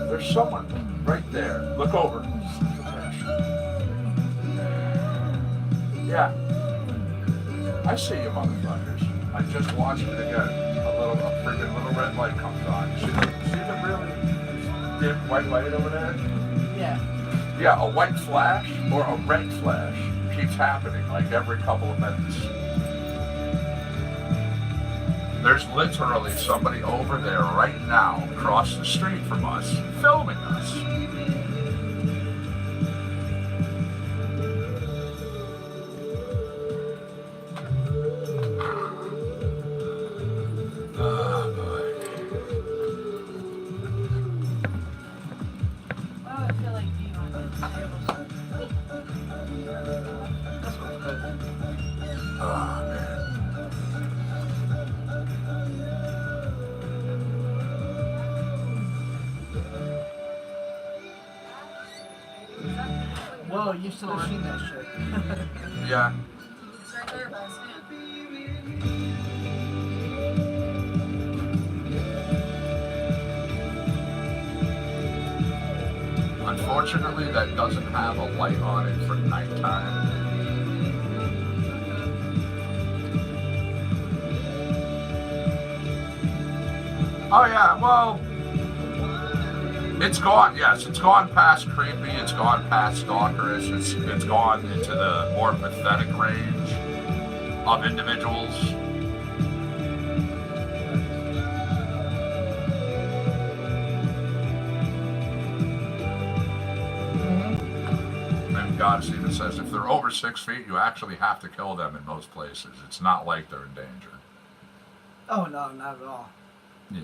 There's someone right there. Look over. Yeah. I see you motherfuckers. I just watched it again. A freaking little red light comes on. See the really dim white light over there? Yeah. Yeah, a white flash or a red flash keeps happening like every couple of minutes. There's literally somebody over there right now, across the street from us, filming us. Oh, boy. Why do I feel like being on the table? That's what's good. Oh, man. Whoa, you still have seen that shit. Yeah. It's right there by Stan. Unfortunately, that doesn't have a light on it for nighttime. Oh yeah, well, it's gone. Yes, it's gone past creepy. It's gone past stalkerish. It's gone into the more pathetic range of individuals. Boss even says if they're over 6 feet, you actually have to kill them in most places. It's not like they're in danger. Oh no, not at all. Yeah.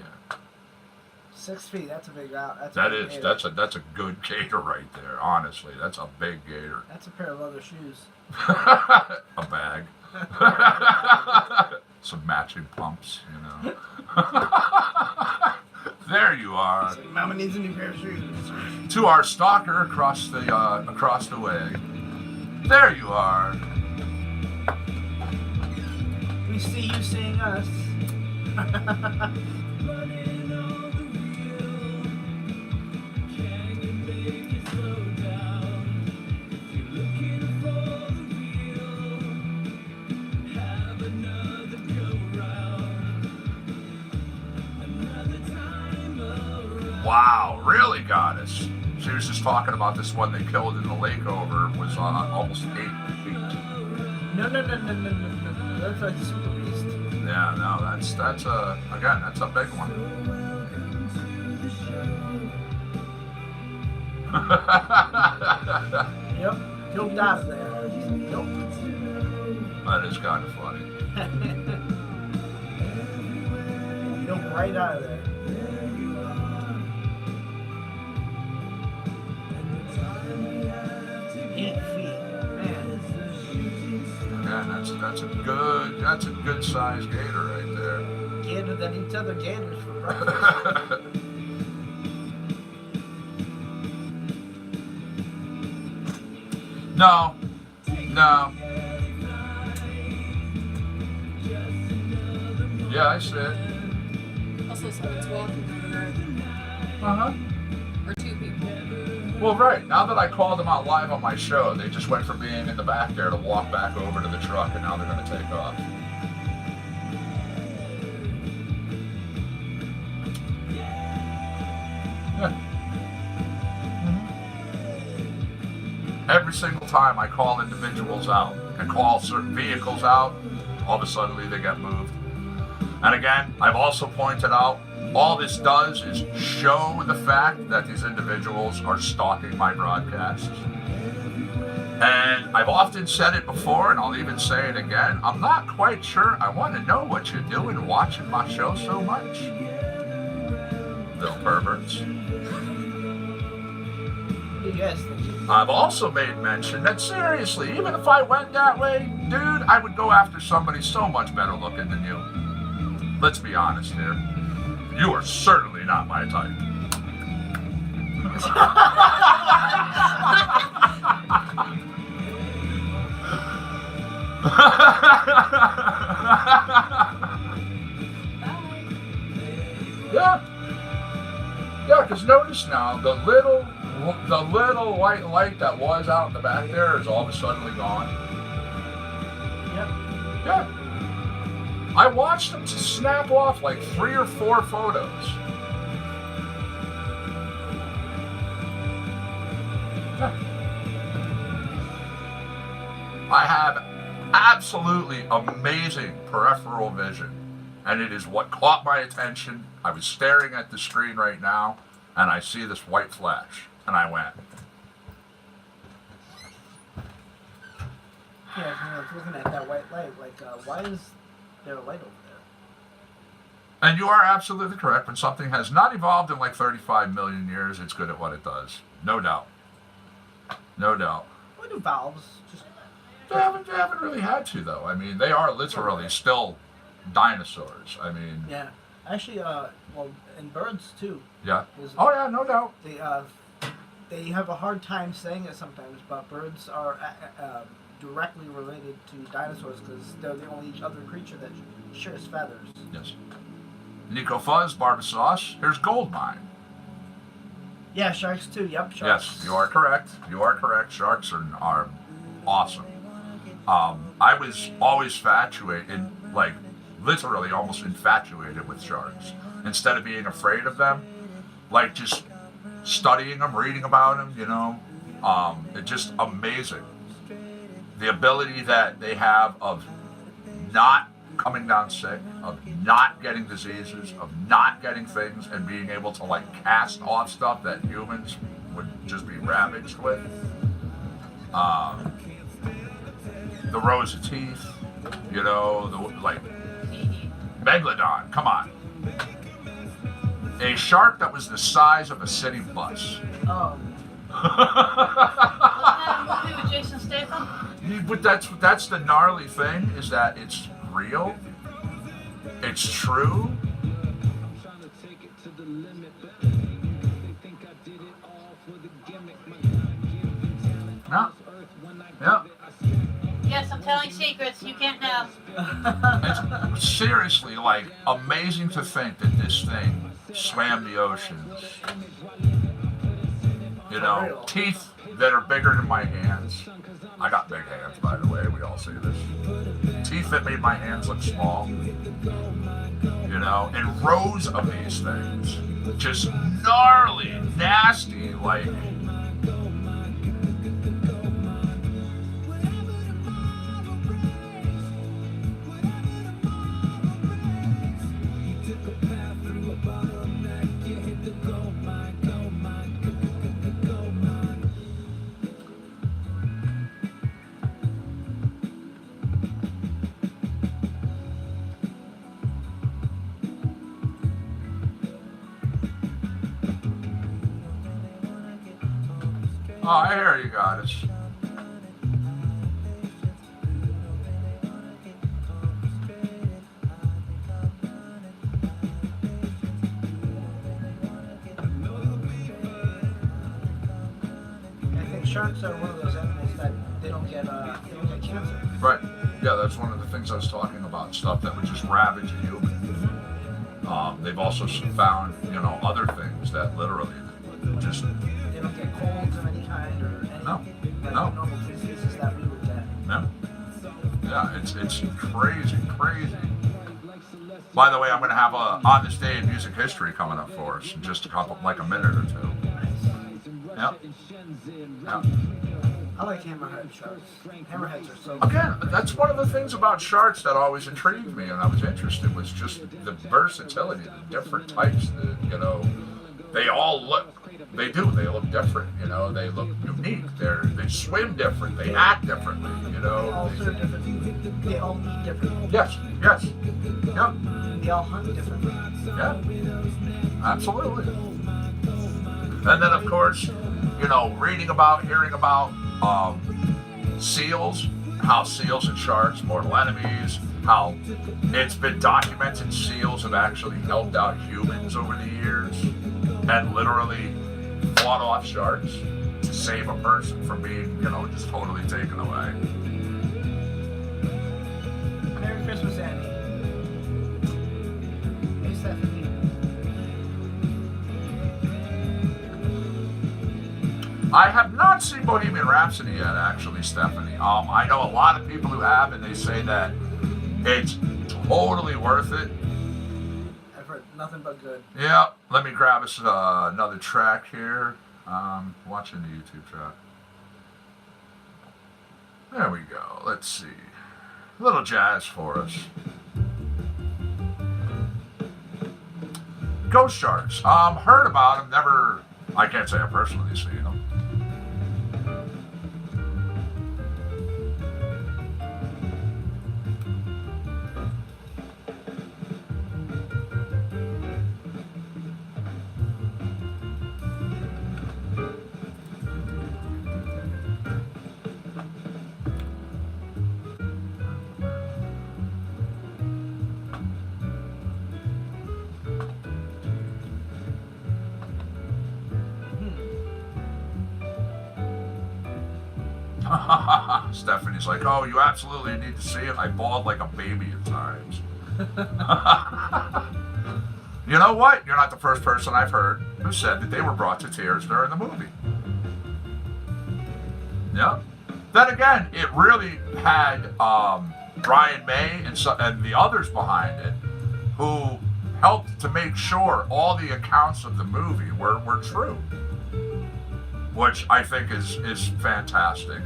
6 feet. That's a big out. That's That a big is, gator. that's a good gator right there, honestly. That's a big gator. That's a pair of leather shoes. A bag. Some matching pumps, you know. There you are. So Mama needs a new pair of shoes. To our stalker across the way. There you are. We see you seeing us. Wow, really got us. She was just talking about this one they killed in the lake over was almost 8 feet. No. That's a super beast. Yeah, no, that's a big one. Yep. Yoked out of there. Yoked. That is kind of funny. Yoked right out of there. 8 feet. Man. Yeah, that's a good sized gator right there. Gator than each other gators for breakfast. No. Yeah, I see it. Also, someone's walking through the road. Uh-huh. Or 2 people. Well, right. Now that I called them out live on my show, they just went from being in the back there to walk back over to the truck, and now they're going to take off. Yeah. Every single time I call individuals out and call certain vehicles out, all of a sudden they get moved. And again, I've also pointed out, all this does is show the fact that these individuals are stalking my broadcasts. And I've often said it before, and I'll even say it again, I'm not quite sure I want to know what you're doing watching my show so much. Little perverts. What do you guys think? I've also made mention that seriously, even if I went that way, dude, I would go after somebody so much better looking than you. Let's be honest here. You are certainly not my type. Yeah. Yeah, because notice now, the little white light that was out in the back there is all of a sudden gone. Yep. Yeah. I watched them to snap off like 3 or 4 photos. Yeah. I have absolutely amazing peripheral vision, and it is what caught my attention. I was staring at the screen right now, and I see this white flash, and I went. Yeah, I was looking at that white light. Like, why is there a light over there? And you are absolutely correct. When something has not evolved in like 35 million years, it's good at what it does. No doubt. No doubt. What do valves? Just They haven't really had to, though. I mean, they are literally still dinosaurs. I mean, yeah. Actually, well, and birds too. yeah. Is- Oh, yeah, no doubt. They have a hard time saying it sometimes, but birds are directly related to dinosaurs because they're the only other creature that shares feathers. Yes. Nico Fuzz, Barbasauce, here's Goldmine. Yeah, sharks too. Yep, sharks. Yes, you are correct. You are correct. Sharks are awesome. I was always infatuated, like literally almost infatuated with sharks. Instead of being afraid of them, like just studying them, reading about them, you know, it's just amazing. The ability that they have of not coming down sick, of not getting diseases, of not getting things, and being able to like cast off stuff that humans would just be ravaged with. the rows of teeth, you know, like Megalodon, come on. A shark that was the size of a city bus. Oh, Movie with Jason Statham? But that's the gnarly thing, is that it's real, it's true. Trying to take it to the limit, but they think I did it all for the gimmick. My God-given talent Yeah. on this earth, when I Yeah. give it, I snap. Yes, I'm telling secrets. You can't know. It's seriously like amazing to think that this thing swam the oceans. You know, teeth that are bigger than my hands. I got big hands, by the way. We all say this. Teeth that made my hands look small. You know, and rows of these things. Just gnarly, nasty, like. Oh, I hear you, Goddess. I think sharks are one of those animals that they don't get cancer. Right. Yeah, that's one of the things I was talking about. Stuff that would just ravage a human. They've also found, you know, other things that literally just. They don't get colds of any kind or any No. like No. normal diseases that we would get. No. Yeah, it's crazy, crazy. By the way, I'm going to have a On This Day in Music History coming up for us in just a couple, like a minute or two. Yep. Yep. I like hammerhead sharks. Hammerheads are so Again, that's one of the things about sharks that always intrigued me, and I was interested, was just the versatility, the different types. You know, they all look. They do. They look different. You know, they look unique. They swim different. They act differently. You They all know. serve different. They all eat differently. Yes. Yes. Yep. They all hunt differently. Yeah. Absolutely. And then, of course, you know, reading about, hearing about seals, how seals and sharks, mortal enemies, how it's been documented seals have actually helped out humans over the years and literally fought off sharks to save a person from being, you know, just totally taken away. Merry Christmas, Andy. Hey, Stephanie. I have not seen Bohemian Rhapsody yet, actually, Stephanie. I know a lot of people who have, and they say that it's totally worth it. I've heard nothing but good. Yeah, let me grab us another track here. Watching the YouTube track. There we go. Let's see. A little jazz for us. Ghost sharks. Heard about them. Never. I can't say I've personally seen them. Stephanie's like, oh, you absolutely need to see it. I bawled like a baby at times. You know what? You're not the first person I've heard who said that they were brought to tears during the movie. Yeah. Then again, it really had Brian May and the others behind it who helped to make sure all the accounts of the movie were true, which I think is fantastic.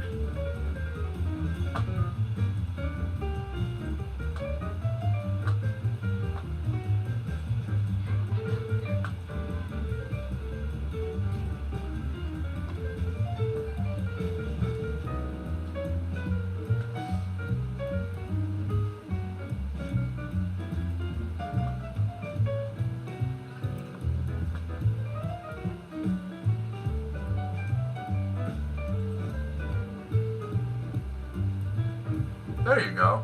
There you go.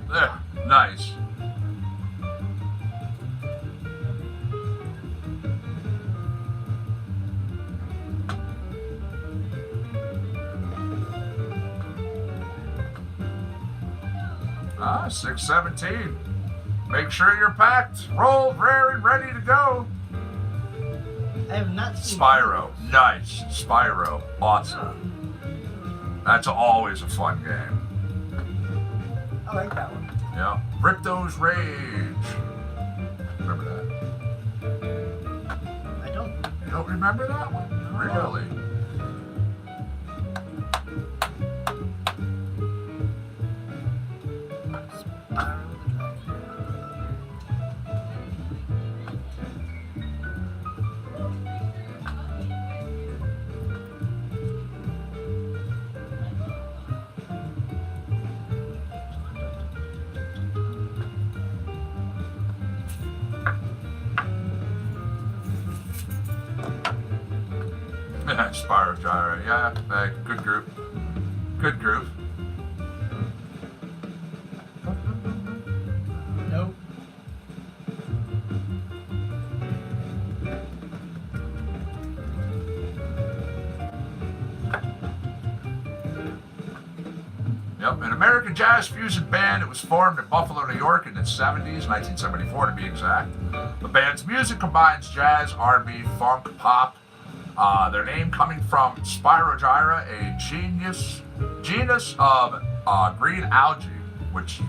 There. Nice. Ah, 6:17. Make sure you're packed, rolled, raring, ready to go. I have not seen Spyro. Nice. Spyro. Awesome. That's always a fun game. I like that one. Yeah. Ripto's Rage. Remember that? I don't. You don't remember that one? Really? Spyro Gyra. Yeah. Hey, good group. Good group. Nope. Yep, an American jazz fusion band. It was formed in Buffalo, New York in the 70s, 1974 to be exact. The band's music combines jazz, R&B, funk, pop. Their name coming from Spirogyra, a genus of green algae, which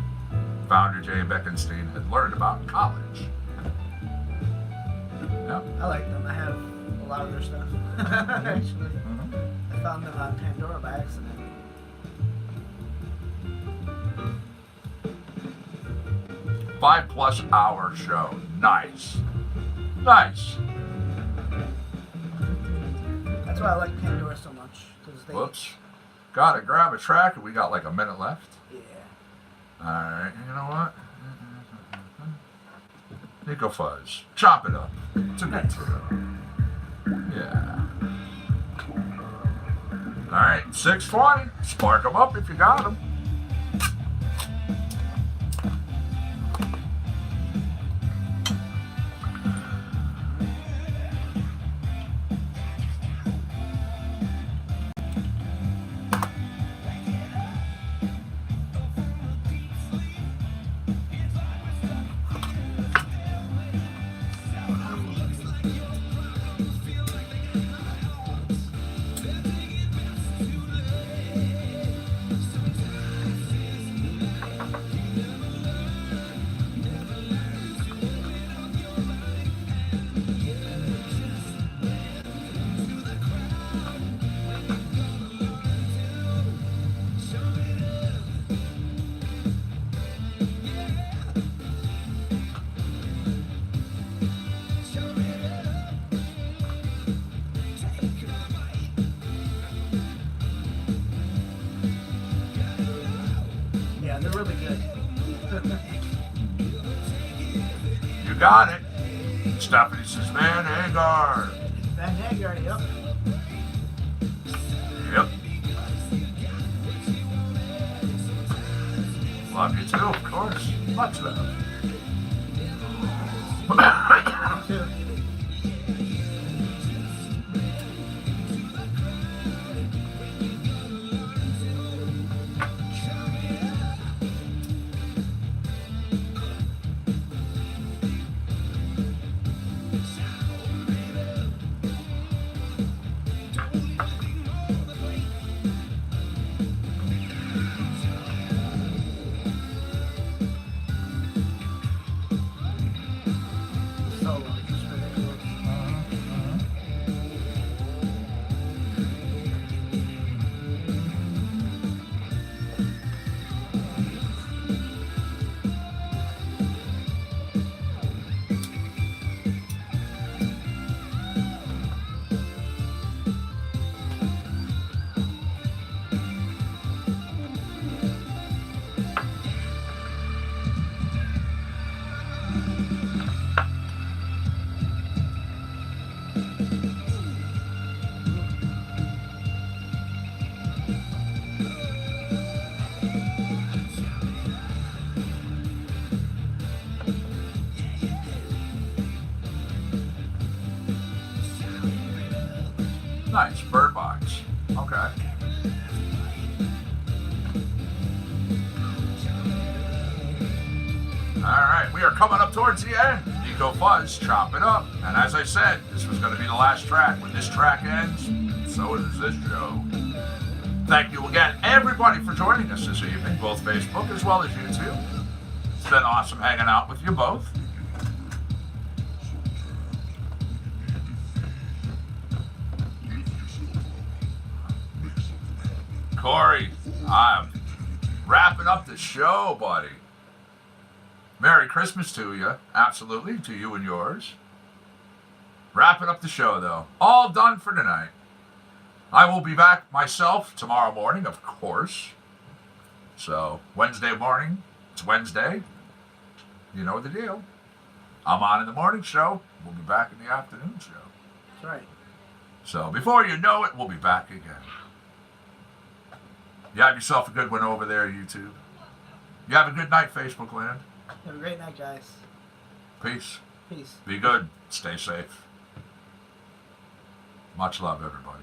founder Jay Beckenstein had learned about in college. Yep. I like them. I have a lot of their stuff. Actually, I found them on Pandora by accident. Five-plus hour show. Nice. Nice. That's why I like Pandora so much. Cause they, Whoops. Gotta grab a track, and we got like a minute left. Yeah. Alright, you know what? Nico Fuzz. Chop it up. It's a good tune. Yeah. Alright, 6:20. Spark them up if you got them. Yeah, they're really good. You got it. Stephanie says, Van Hagar. Van Hagar, yep. Yep. Love you too, of course. Much love. Too. Solo, just for this. Nice. Bird Box. Okay. Alright, we are coming up towards the end. Nico Fuzz, chop it up. And as I said, this was going to be the last track. When this track ends, so is this show. Thank you again, everybody, for joining us this evening, both Facebook as well as YouTube. It's been awesome hanging out with you both. Corey, I'm wrapping up the show, buddy. Merry Christmas to you. Absolutely, to you and yours. Wrapping up the show, though. All done for tonight. I will be back myself tomorrow morning, of course. So, Wednesday morning. It's Wednesday. You know the deal. I'm on in the morning show. We'll be back in the afternoon show. That's right. So, before you know it, we'll be back again. You have yourself a good one over there, YouTube. You have a good night, Facebook land. Have a great night, guys. Peace. Peace. Be good. Stay safe. Much love, everybody.